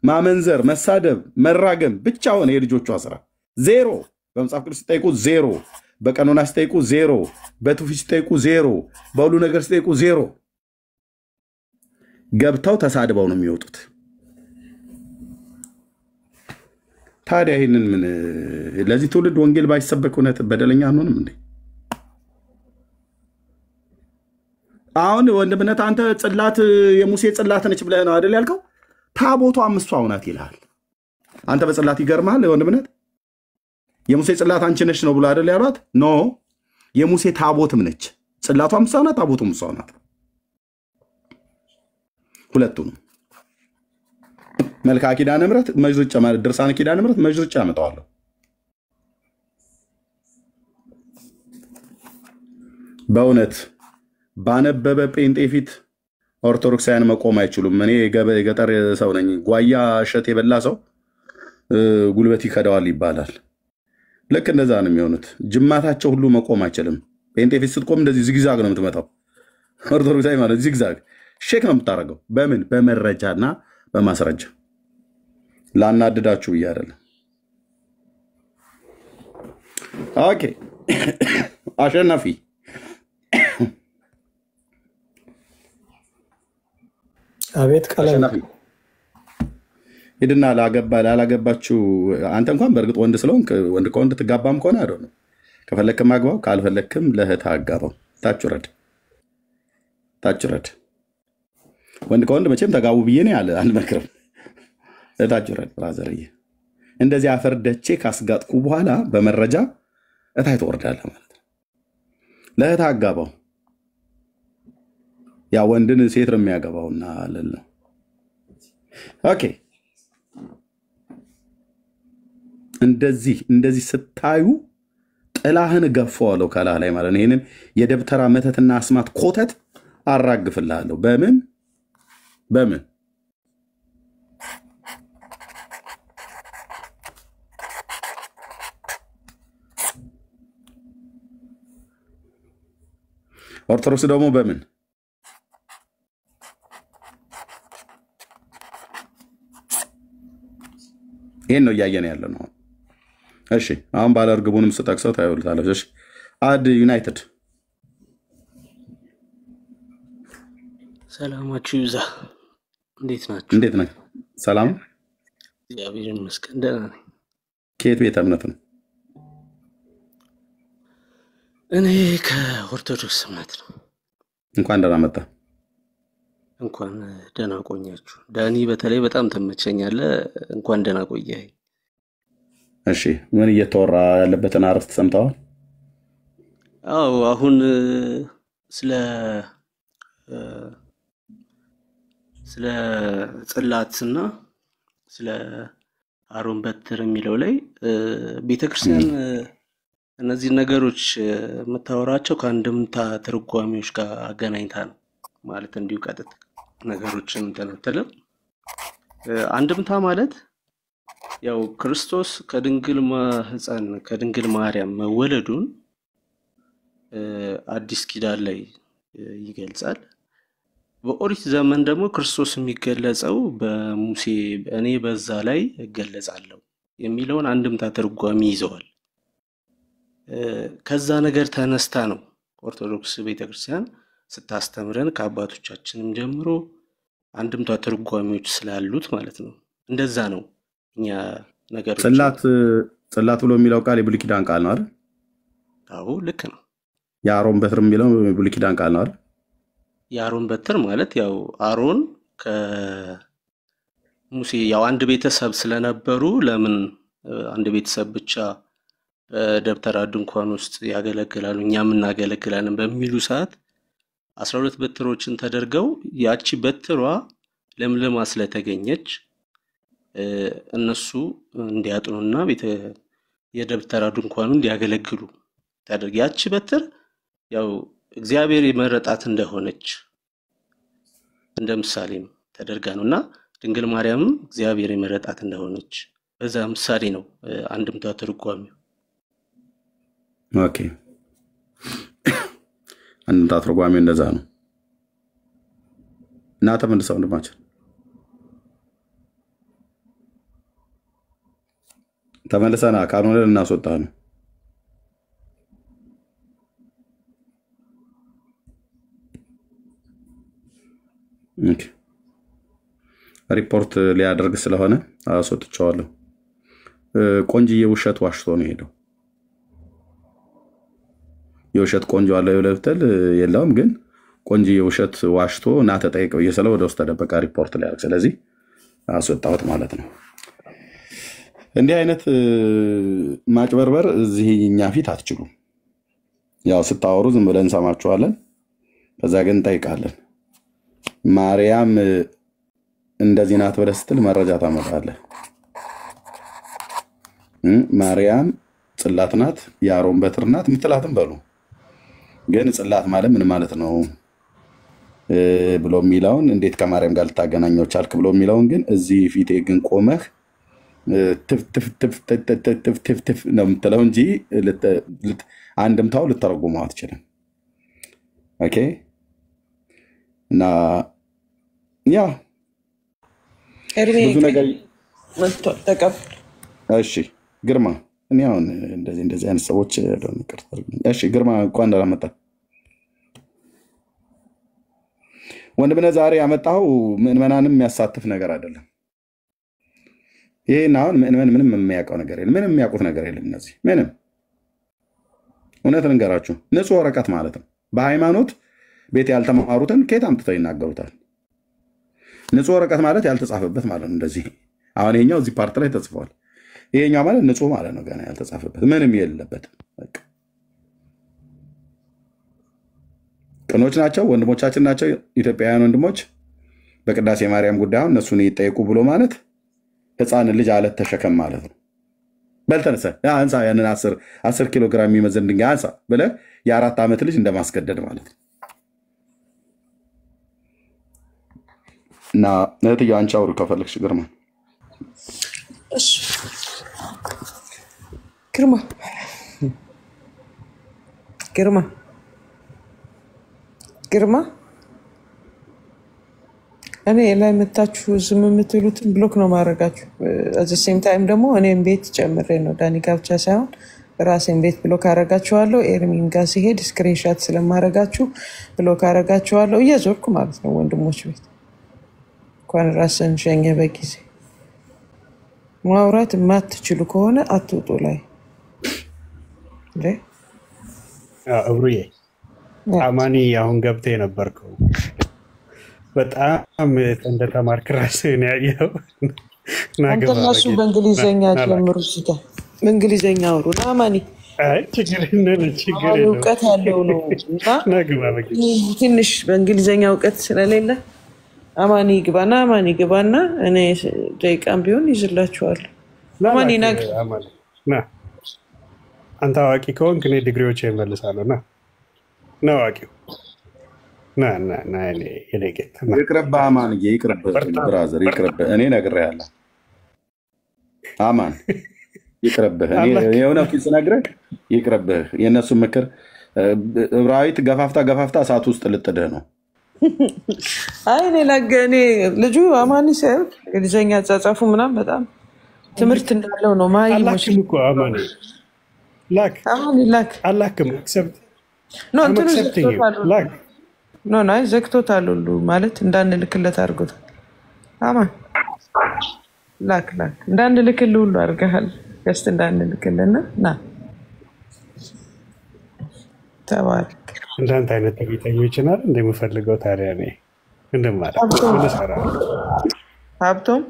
ማመንዘር፣ መሳደብ፣ መራገም ብቻ ሆነ የልጆቿ ስራ። ዜሮ በመጽሐፍ ቅዱስ ሲጠይቁ ዜሮ፣ በቀኖና ሲጠይቁ ዜሮ፣ በትውፊት ሲጠይቁ ዜሮ፣ በሁሉ ነገር ሲጠይቁ ዜሮ። ገብተው ተሳድበው ነው የሚወጡት። ታዲያ ይህንን ምን ለዚህ ትውልድ ወንጌል ባይሰበክ እውነት በደለኛ አንሆንም እንዴ? አሁን ወንድምነት አንተ ጽላት የሙሴ ጽላት ነች ብለህ ነው አይደል ያልከው? ታቦቷ እሷ ናት ይልሃል። አንተ በጽላት ይገርምሃል ወንድምነት። የሙሴ ጽላት አንቺ ነች ነው ብሎ አይደል ያሏት? ኖ የሙሴ ታቦትም ነች። ጽላቷም እሷ ናት፣ ታቦቱም እሷ ናት። ሁለቱም መልክዓ ኪዳነ ምሕረት መጅርጫ ማለት ድርሳነ ኪዳነ ምሕረት መጅርጫ አመጣዋለሁ። በእውነት ባነበበ ጴንጤ ፊት ኦርቶዶክሳውያን መቆም አይችሉም። እኔ የገጠር ሰው ነኝ። ጓያ እሸት የበላ ሰው ጉልበት ይከዳዋል ይባላል። ልክ እንደዛ ነው የሚሆኑት። ጅማታቸው ሁሉ መቆም አይችልም። ጴንጤ ፊት ስትቆም እንደዚህ ዚግዛግ ነው የምትመጣው። ኦርቶዶክሳዊ ማለት ዚግዛግ ሼክ ነው የምታደርገው። በምን በመረጃና በማስረጃ ላናድዳችሁ ብዬ አይደለም። ኦኬ አሸናፊ አቤት ቀለም ሂድና ላላገባችሁ አንተ እንኳን በእርግጥ ወንድ ስለሆንክ ወንድ ከወንድ ትጋባም ከሆነ አይደል ነው። ከፈለክም አግባው፣ ካልፈለክም ለእህት አጋባው። ታች ረድ ወንድ ከወንድ መቼም ተጋቡ ብዬ ነው ያለ አልመክርም። እታች ረድ ብራዘርዬ። እንደዚህ አፈር ደቼ ካስጋጥኩ በኋላ በመረጃ እታይ ትወርዳለህ ማለት ነው። ለእህት አጋባው። ያ ወንድን ሴት ነው የሚያገባውና አለል ነው። ኦኬ እንደዚህ ስታዩ ጥላህን ገፈዋለሁ ከላህ ላይ ማለት ነው። ይሄንን የደብተራ መተትና አስማት ኮተት አራግፍልሃለሁ። በምን ኦርቶዶክስ ደግሞ በምን ይሄን ነው እያየን ያለ ነው። እሺ አሁን ባለ እርግቡንም ስጠቅሰው ታዩልታለች። እሺ አድ ዩናይትድ ሰላማችሁ ይብዛ። እንዴት ናችሁ? እንዴት ነህ? ሰላም እግዚአብሔር ይመስገን ደህና ነኝ። ከየት ቤተ እምነት ነው? እኔ ከኦርቶዶክስ እምነት ነው። እንኳን ደህና መጣ። እንኳን ደህና ቆያችሁ። ዳኒ በተለይ በጣም ተመቸኛለህ። እንኳን ደህና ቆየህ። እሺ ምን እየተወራ ያለበትን አረፍት ሰምተዋል? አዎ አሁን ስለ ጽላትና ስለ አሮን በትር የሚለው ላይ ቤተክርስቲያን እነዚህ ነገሮች የምታወራቸው ከአንድምታ ትርጓሜዎች ጋር አገናኝታ ነው ማለት እንዲሁ ቀጥታ ነገሮችን ተነተለ። አንድምታ ማለት ያው ክርስቶስ ከድንግል ማርያም መወለዱን አዲስ ኪዳን ላይ ይገልጻል። በኦሪት ዘመን ደግሞ ክርስቶስ የሚገለጸው በሙሴ እኔ በዛ ላይ እገለጻለሁ የሚለውን አንድምታ ትርጓሜ ይዘዋል። ከዛ ነገር ተነስታ ነው ኦርቶዶክስ ቤተክርስቲያን ስታስተምረን ከአባቶቻችንም ጀምሮ አንድምታ ትርጓሜዎች ስላሉት ማለት ነው። እንደዛ ነው እኛ ነገሮች ጽላት ብሎ የሚለው ቃል የብሉይ ኪዳን ቃል ነው አይደል? አዎ ልክ ነው። የአሮን በትር የሚለው የብሉይ ኪዳን ቃል ነው አይደል? የአሮን በትር ማለት ያው አሮን ከሙሴ ያው አንድ ቤተሰብ ስለነበሩ ለምን አንድ ቤተሰብ ብቻ በደብተራ ድንኳን ውስጥ ያገለግላሉ እኛም እናገለግላለን በሚሉ ሰዓት 12 በትሮችን ተደርገው ያቺ በትሯ ለምለም ስለተገኘች እነሱ እንዲያጥኑና የደብተራ ድንኳኑ እንዲያገለግሉ ታደርግ ያቺ በትር ያው እግዚአብሔር የመረጣት እንደሆነች እንደ ምሳሌም ተደርጋ ነውና ድንግል ማርያምም እግዚአብሔር የመረጣት እንደሆነች በዛ ምሳሌ ነው አንድምታ ትርጓሜው። ኦኬ አንድምታ ትርጓሜው እንደዛ ነው እና ተመልሰው እንደማቸው ተመልሰና ካልሆነ እናስወጣ ነው። ኦኬ ሪፖርት ሊያደርግ ስለሆነ አስወጥቻለሁ። ቆንጂዬ ውሸት ዋሽቶ ነው ሄደው። የውሸት ቆንጆ አለ ይለብተል የለውም ግን ቆንጂዬ ውሸት ዋሽቶ እና ተጠይቀው እየሰለ ወደ ውስጥ ተደበቀ ሪፖርት ሊያደርግ ስለዚህ አስወጣሁት ማለት ነው። እንዲህ አይነት ማጭበርበር እዚህ እኛ ፊት አትችሉም። ያው ስታወሩ ዝም ብለን እንሰማችኋለን። ከዛ ግን እንጠይቃለን። ማርያም እንደዚህ ናት ብለህ ስትል መረጃ ታመጣለህ። ማርያም ጽላት ናት የአሮን በትር ናት ምትላትም በሉ። ግን ጽላት ማለት ምን ማለት ነው? ብሎ የሚለውን እንዴት ከማርያም ጋር ልታገናኘው ቻልክ ብሎ የሚለውን ግን እዚህ ፊቴ ግን ቆመህ ትፍ ነው የምትለው እንጂ አንድምታው ልተረጉመው አትችልም። ኦኬ እና ያ ብዙ ነገር እሺ ግርማ እኔ አሁን እንደዚህ አይነት ሰዎች እሺ ግርማ እንኳን ደህና መጣህ ወንድምነህ። ዛሬ ያመጣው ምዕመናንም የሚያሳትፍ ነገር አይደለም። ይሄን አሁን ምንም የሚያውቀው ነገር የለም። ምንም የሚያውቁት ነገር የለም። እነዚህ ምንም እውነት ልንገራችሁ ንጹህ ወረቀት ማለት ነው። በሃይማኖት ቤት ያልተማሩትን ከየት አምጥተው ይናገሩታል? ንጹህ ወረቀት ማለት ያልተጻፈበት ማለት ነው። እንደዚህ አሁን ይሄኛው እዚህ ፓርት ላይ ተጽፏል። ይሄኛው ማለት ንጹህ ማለት ነው። ገና ያልተጻፈበት ምንም የለበትም። በቃ ቅኖች ናቸው፣ ወንድሞቻችን ናቸው። ኢትዮጵያውያን ወንድሞች በቅዳሴ ማርያም ጉዳይ አሁን እነሱን ይጠይቁ ብሎ ማለት ህፃን ልጅ አለት ተሸከም ማለት ነው። በልተነሰ አንሳ ያንን 10 ኪሎ ግራም የሚመዘን ድንጋይ አንሳ ብለህ የ4 ዓመት ልጅ እንደማስገደድ ማለት ነው። እና እህትዬ አንቺ አውሩ ከፈለግሽ ግርማ። እሺ ግርማ ግርማ ግርማ እኔ ላይ መታችሁ ዝም የምትሉትን ብሎክ ነው ማድረጋችሁ። አዘ ሴም ታይም ደግሞ እኔም ቤት ጨምሬ ነው ዳኒ ጋር ብቻ ሳይሆን ራሴን ቤት ብሎክ አረጋችኋለሁ። ኤርሚን ጋር ሲሄድ ስክሪንሻት ስለማረጋችሁ ብሎክ አረጋችኋለሁ። እየዞርኩ ማለት ነው ወንድሞች ቤት። እንኳን ራስን ሸኘ በጊዜ ማውራት የማትችሉ ከሆነ አትውጡ ላይ እብሩዬ አማኒ አሁን ገብተህ የነበርከው በጣም እንደተማርክ ራስህን ያየኸው አንተ እነሱ በእንግሊዘኛ ጀምሩ ሲታ በእንግሊዘኛ አውሩ አማኒ ችግር የለውም እውቀት ያለው ነው ትንሽ በእንግሊዘኛ እውቀት ስለሌለ አማኒ ግባና እኔ ደቂቃም ቢሆን ይዝላችኋለሁ። አማኒ ና አንተ አዋቂ ከሆንክ እኔ ዲግሪዎች እመልሳለሁ። ና አዋቂው ና እኔ ጌታ ይቅርብህ አማንዬ፣ ይቅርብህ ብራዘር፣ ይቅርብህ። እኔ ነግሬሃለሁ አማን፣ ይቅርብህ። እኔ የእውነቱን ስነግርህ ይቅርብህ። የእነሱ ምክር ዕብራዊት ገፋፍታ እሳት ውስጥ ልጥድህ ነው። አይ እኔ ልጁ አማኒ ሳይሆን እንግሊዘኛ አጻጻፉ ምናምን በጣም ትምህርት እንዳለው ነው። ማይሞሽ እኮ አማኒ ላክ አላክም አክሰፕት ኖ ናይ ዘግቶታል ሁሉ ማለት እንዳንልክለት አድርጎታል። አማን ላክ እንዳንልክልህ ሁሉ አድርገሃል። ገስት እንዳንልክልና ና ተባረክ። እንዳንተ አይነት ተገኝተኞች ናል እንደምፈልገው ታዲያ እኔ እንደማለት ምን እሰራለሁ? ሀብቶም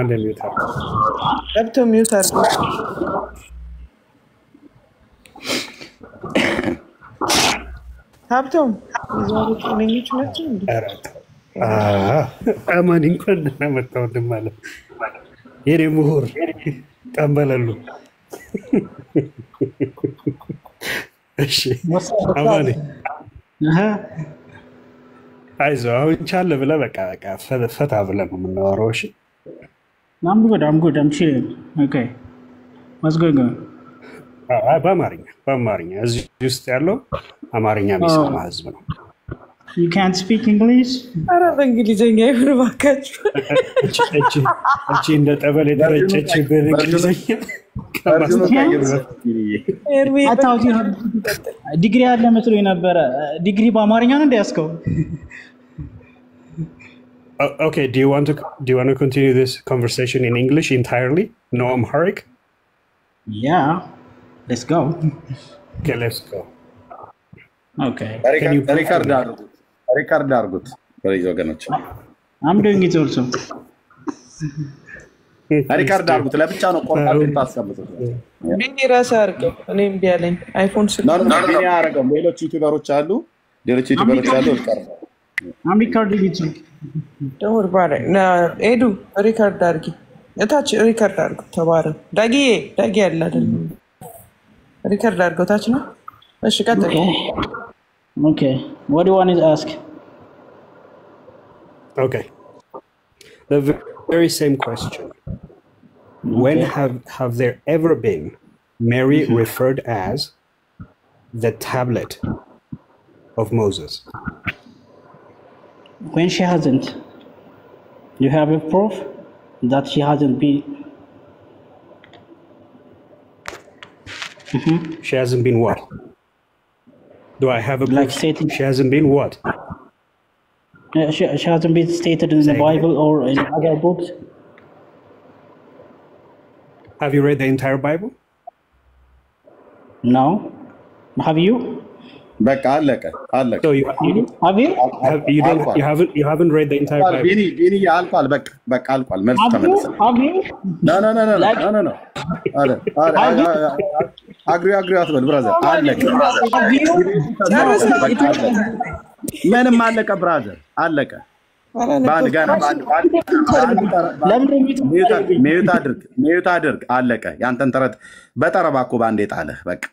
አንድ ሚውት አድርጎ ሀብቶም ዛሬ ናቸው እንዴ? አማን እንኳን ደህና መጣሁ እንደማለት የኔ ምሁር ጠንበለሉ። እሺ አማን አይዞህ አሁን ቻለ ብለህ በቃ ፈታ ብለህ ነው የምናወራው። እሺ I'm good. I'm chilling. Okay. What's going on? በአማርኛ እዚህ ውስጥ ያለው አማርኛ የሚሰማ ህዝብ ነው። You can't speak English? ኧረ በእንግሊዘኛ ይሁን እባካችሁ። እቺ እንደ ጠበል የተረጨች በእንግሊዘኛ ዲግሪ ያለ መስሎኝ ነበረ። ዲግሪ በአማርኛ ነው እንደያዝከው? Okay, do you want to continue this conversation in English entirely? No Amharic? Yeah. Let's go. Okay, let's go. Okay. Ricardo Argut. I'm doing it also. Ricardo Argut. ለብቻ ነው ቆርጣችሁ ታስቀምጡት። ቢኒ ራስ አድርገው። እኔም ቢያለኝ አይፎን ቢኒ አደረገው። ሌሎች ዩቲዩበሮች አሉ። I'm recording it. Don't worry about it. ኤዱ ሪካርድ አድርጊ። እታች ሪካርድ አድርገው። ተባረክ። ዳጊ አለ አይደል? ሪካርድ አድርገው ታች ነው። እሺ ቀጥል። Okay. What do you want to ask? Okay. The very same question. When have there ever been Mary referred as the tablet of Moses? When she hasn't. You have a proof that she hasn't been. She hasn't been what? Do I have a proof? Like stated. She hasn't been what? She hasn't been stated in the Bible or in other books. Have you read the entire Bible? No. Have you? በቃ አለቀ አለቀ። So you haven't read the entire Bible. ቢኒ አልቋል። በቃ አልቋል። መልስ ተመለሰ። ኖ አግሪ አትበል ብራዘር። አለቀ። ምንም አለቀ ብራዘር አለቀ። ባንድ ጋር ሚዩት አድርግ አለቀ። ያንተን ተረት በጠረባ እኮ ባንዴ ጣለህ። በቃ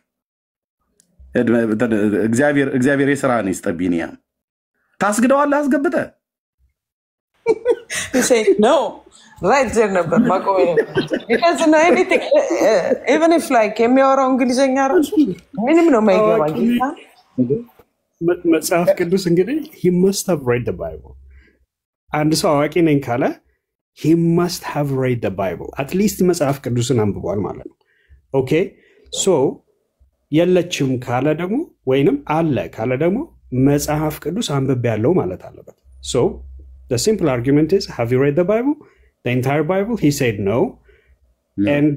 እግዚአብሔር የሥራህን ይስጥህ። ቢኒያም ታስግደዋለህ አስገብተህ no right there ነበር ማቆሜ because no anything even if like የሚያወራው እንግሊዘኛ ራሱ ምንም ነው የማይገባኝ። መጽሐፍ ቅዱስ እንግዲህ he must have read the Bible. አንድ ሰው አዋቂ ነኝ ካለ he must have read the Bible. at least መጽሐፍ ቅዱስን አንብቧል ማለት ነው። ኦኬ ሶ የለችም ካለ ደግሞ ወይንም አለ ካለ ደግሞ መጽሐፍ ቅዱስ አንብቤያለሁ ማለት አለበት። so the simple argument is, have you read the Bible? The entire Bible? He said no. And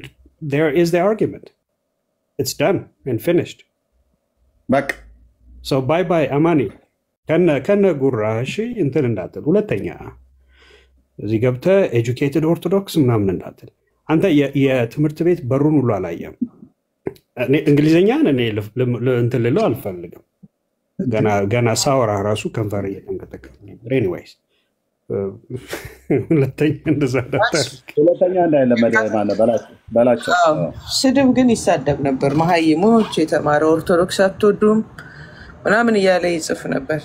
there is the argument. It's done and finished. Back. So bye Amani. ከነ ጉራሽ እንትን እንዳትል። ሁለተኛ እዚህ ገብተህ ኤጁኬትድ ኦርቶዶክስ ምናምን እንዳትል። አንተ የትምህርት ቤት በሩን ሁሉ አላየም። እንግሊዘኛን እኔ እንትን ልለው አልፈልግም። ገና ሳወራ ራሱ ከንፈር እየተንቀጠቀጠ ነበር። ኤኒዌይስ ሁለተኛ እንዳይለመደ ማለት በላቸው። ስድብ ግን ይሳደብ ነበር። መሀይሞች የተማረ ኦርቶዶክስ አትወዱም ምናምን እያለ ይጽፍ ነበር።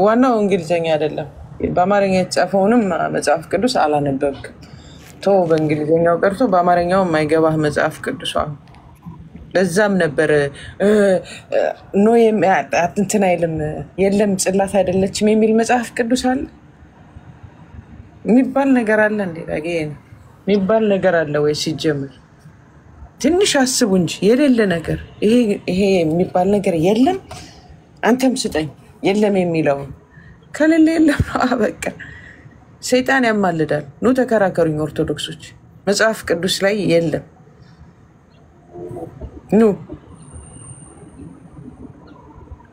ዋናው እንግሊዘኛ አይደለም። በአማርኛ የተጻፈውንም መጽሐፍ ቅዱስ አላነበብክም። ተው በእንግሊዘኛው ቀርቶ በአማርኛው የማይገባህ መጽሐፍ ቅዱስ አሁን ለዛም ነበር ኖ እንትን አይልም የለም ጽላት አይደለችም የሚል መጽሐፍ ቅዱስ አለ የሚባል ነገር አለ እንዴ? ታገኝ የሚባል ነገር አለ ወይ? ሲጀምር ትንሽ አስቡ እንጂ የሌለ ነገር ይሄ የሚባል ነገር የለም። አንተም ስጠኝ የለም የሚለው ከሌለ የለም በቃ ሰይጣን ያማልዳል። ኑ ተከራከሩኝ ኦርቶዶክሶች፣ መጽሐፍ ቅዱስ ላይ የለም። ኑ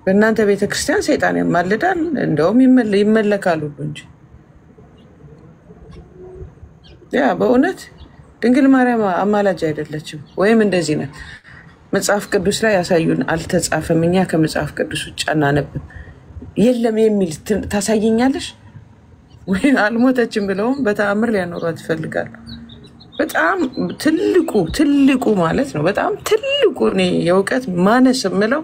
በእናንተ ቤተክርስቲያን ሰይጣን ያማልዳል፣ እንደውም ይመለካሉ እንጂ ያ በእውነት ድንግል ማርያም አማላጅ አይደለችም ወይም እንደዚህ ነው። መጽሐፍ ቅዱስ ላይ ያሳዩን አልተጻፈም። እኛ ከመጽሐፍ ቅዱስ ውጭ አናነብም። የለም የሚል ታሳየኛለሽ ወይ? አልሞተችም ብለውም በተአምር ሊያኖሯት ይፈልጋሉ። በጣም ትልቁ ማለት ነው። በጣም ትልቁ እኔ የእውቀት ማነስ የምለው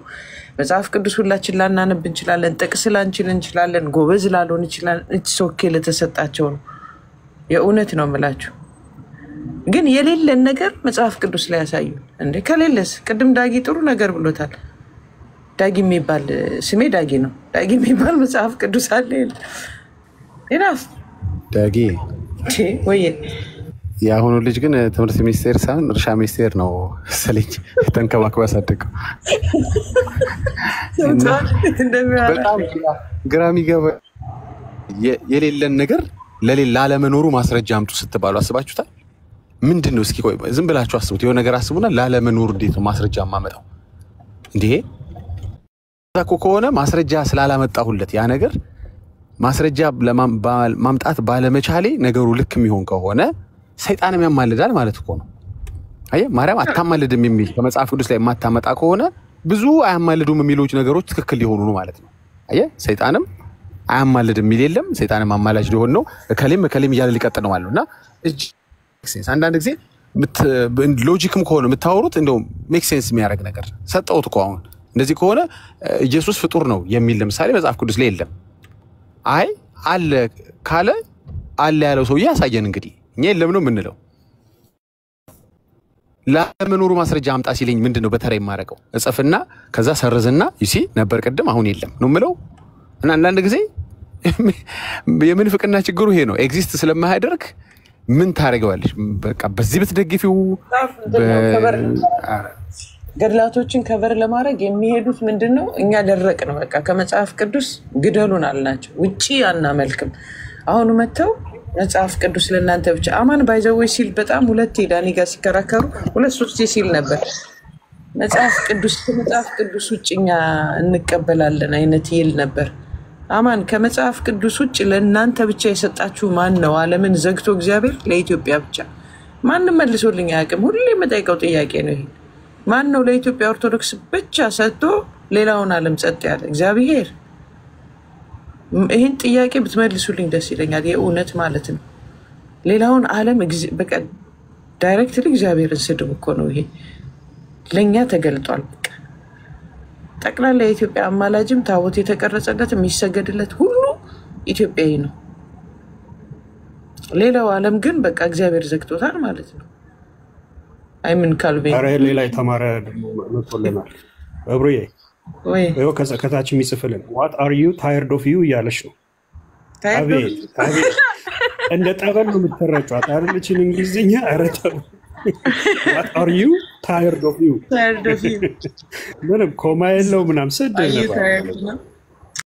መጽሐፍ ቅዱስ ሁላችን ላናነብ እንችላለን፣ ጥቅስ ላንችል እንችላለን፣ ጎበዝ ላልሆን ይችላል። ሶኬ ለተሰጣቸው ነው። የእውነት ነው የምላችሁ። ግን የሌለን ነገር መጽሐፍ ቅዱስ ላይ ያሳዩ እንዴ? ከሌለስ ቅድም ዳጊ ጥሩ ነገር ብሎታል። ዳጊ የሚባል ስሜ ዳጊ ነው። ዳጊ የሚባል መጽሐፍ ቅዱስ አለ ይናፍ ዳጊ ወይ የአሁኑ ልጅ ግን ትምህርት ሚኒስቴር ሳይሆን እርሻ ሚኒስቴር ነው ስለኝ ተንከባክባ ያሳደገው። በጣም ግራ የሚገባ የሌለን ነገር ላለመኖሩ ማስረጃ አምጡ ስትባሉ አስባችሁታል? ምንድነው? እስኪ ቆይ ዝም ብላችሁ አስቡት። የሆነ ነገር አስቡና ላለመኖር እንዴት ነው ማስረጃ ማመጣው? እንዴ ታኮ ከሆነ ማስረጃ ስላላመጣሁለት ያ ነገር ማስረጃ ማምጣት ባለመቻሌ ነገሩ ልክ የሚሆን ከሆነ ሰይጣንም ያማልዳል ማለት እኮ ነው። አየህ ማርያም አታማልድም የሚል በመጽሐፍ ቅዱስ ላይ ማታመጣ ከሆነ ብዙ አያማልዱም የሚሉት ነገሮች ትክክል ሊሆኑ ነው ማለት ነው። አየህ ሰይጣንም አያማልድም የሚል የለም። ሰይጣንም አማላጅ ሊሆን ነው። ከለም እያለ ሊቀጥል ነው ማለት ነውና አንዳንድ ጊዜ ሎጂክም ከሆነ የምታወሩት እንደው ሜክ ሴንስ የሚያደርግ ነገር ሰጠሁት እኮ አሁን እንደዚህ ከሆነ ኢየሱስ ፍጡር ነው የሚል ለምሳሌ መጽሐፍ ቅዱስ ላይ የለም። አይ አለ ካለ አለ ያለው ሰውዬ ያሳየን። እንግዲህ እኛ የለም ነው የምንለው። ለመኖሩ ማስረጃ አምጣ ሲለኝ ምንድነው በተራ የማረቀው? እጽፍና ከዛ ሰርዝና ይሲ ነበር ቅድም አሁን የለም ነው የምለው። እና አንዳንድ ጊዜ የምንፍቅና ችግሩ ይሄ ነው። ኤግዚስት ስለማያደርግ ምን ታደርገዋለሽ? በቃ በዚህ ብትደግፊው ገድላቶችን ከበር ለማድረግ የሚሄዱት ምንድነው? እኛ ደረቅ ነው በቃ ከመጽሐፍ ቅዱስ ግደሉን አልናቸው። ውጪ አናመልክም። አሁን መተው መጽሐፍ ቅዱስ ለእናንተ ብቻ አማን ባይዘወይ ሲል በጣም ሁለቴ ዳኒ ጋር ሲከራከሩ 2-3 ሲል ነበር። መጽሐፍ ቅዱስ ከመጽሐፍ ቅዱስ ውጭ እኛ እንቀበላለን አይነት ይል ነበር። አማን ከመጽሐፍ ቅዱስ ውጭ ለእናንተ ብቻ የሰጣችሁ ማን ነው? ዓለምን ዘግቶ እግዚአብሔር ለኢትዮጵያ ብቻ ማንም መልሶልኝ አያውቅም። ሁሌ የምጠይቀው ጥያቄ ነው ይሄ። ማን ነው ለኢትዮጵያ ኦርቶዶክስ ብቻ ሰጥቶ ሌላውን ዓለም ጸጥ ያለ? እግዚአብሔር። ይህን ጥያቄ ብትመልሱልኝ ደስ ይለኛል። የእውነት ማለት ነው። ሌላውን ዓለም በቃ ዳይሬክትሊ እግዚአብሔርን ስድብ እኮ ነው ይሄ። ለእኛ ተገልጧል። በቃ ጠቅላላ የኢትዮጵያ አማላጅም ታቦት የተቀረጸለት የሚሰገድለት ሁሉ ኢትዮጵያዊ ነው። ሌላው ዓለም ግን በቃ እግዚአብሔር ዘግቶታል ማለት ነው። አይምን ካልቬ አረ ሌላ የተማረ ደግሞ መጥቶልናል። አብሮዬ ወይ ከታች የሚጽፍልን what are you tired of you እያለች ነው። አቤት እንደ ጠበል ነው የምትረጫት አይደለችን እንግሊዝኛ። አረ ተው what are you tired of you ምንም ኮማ የለው ምናምን ስድ ነበር።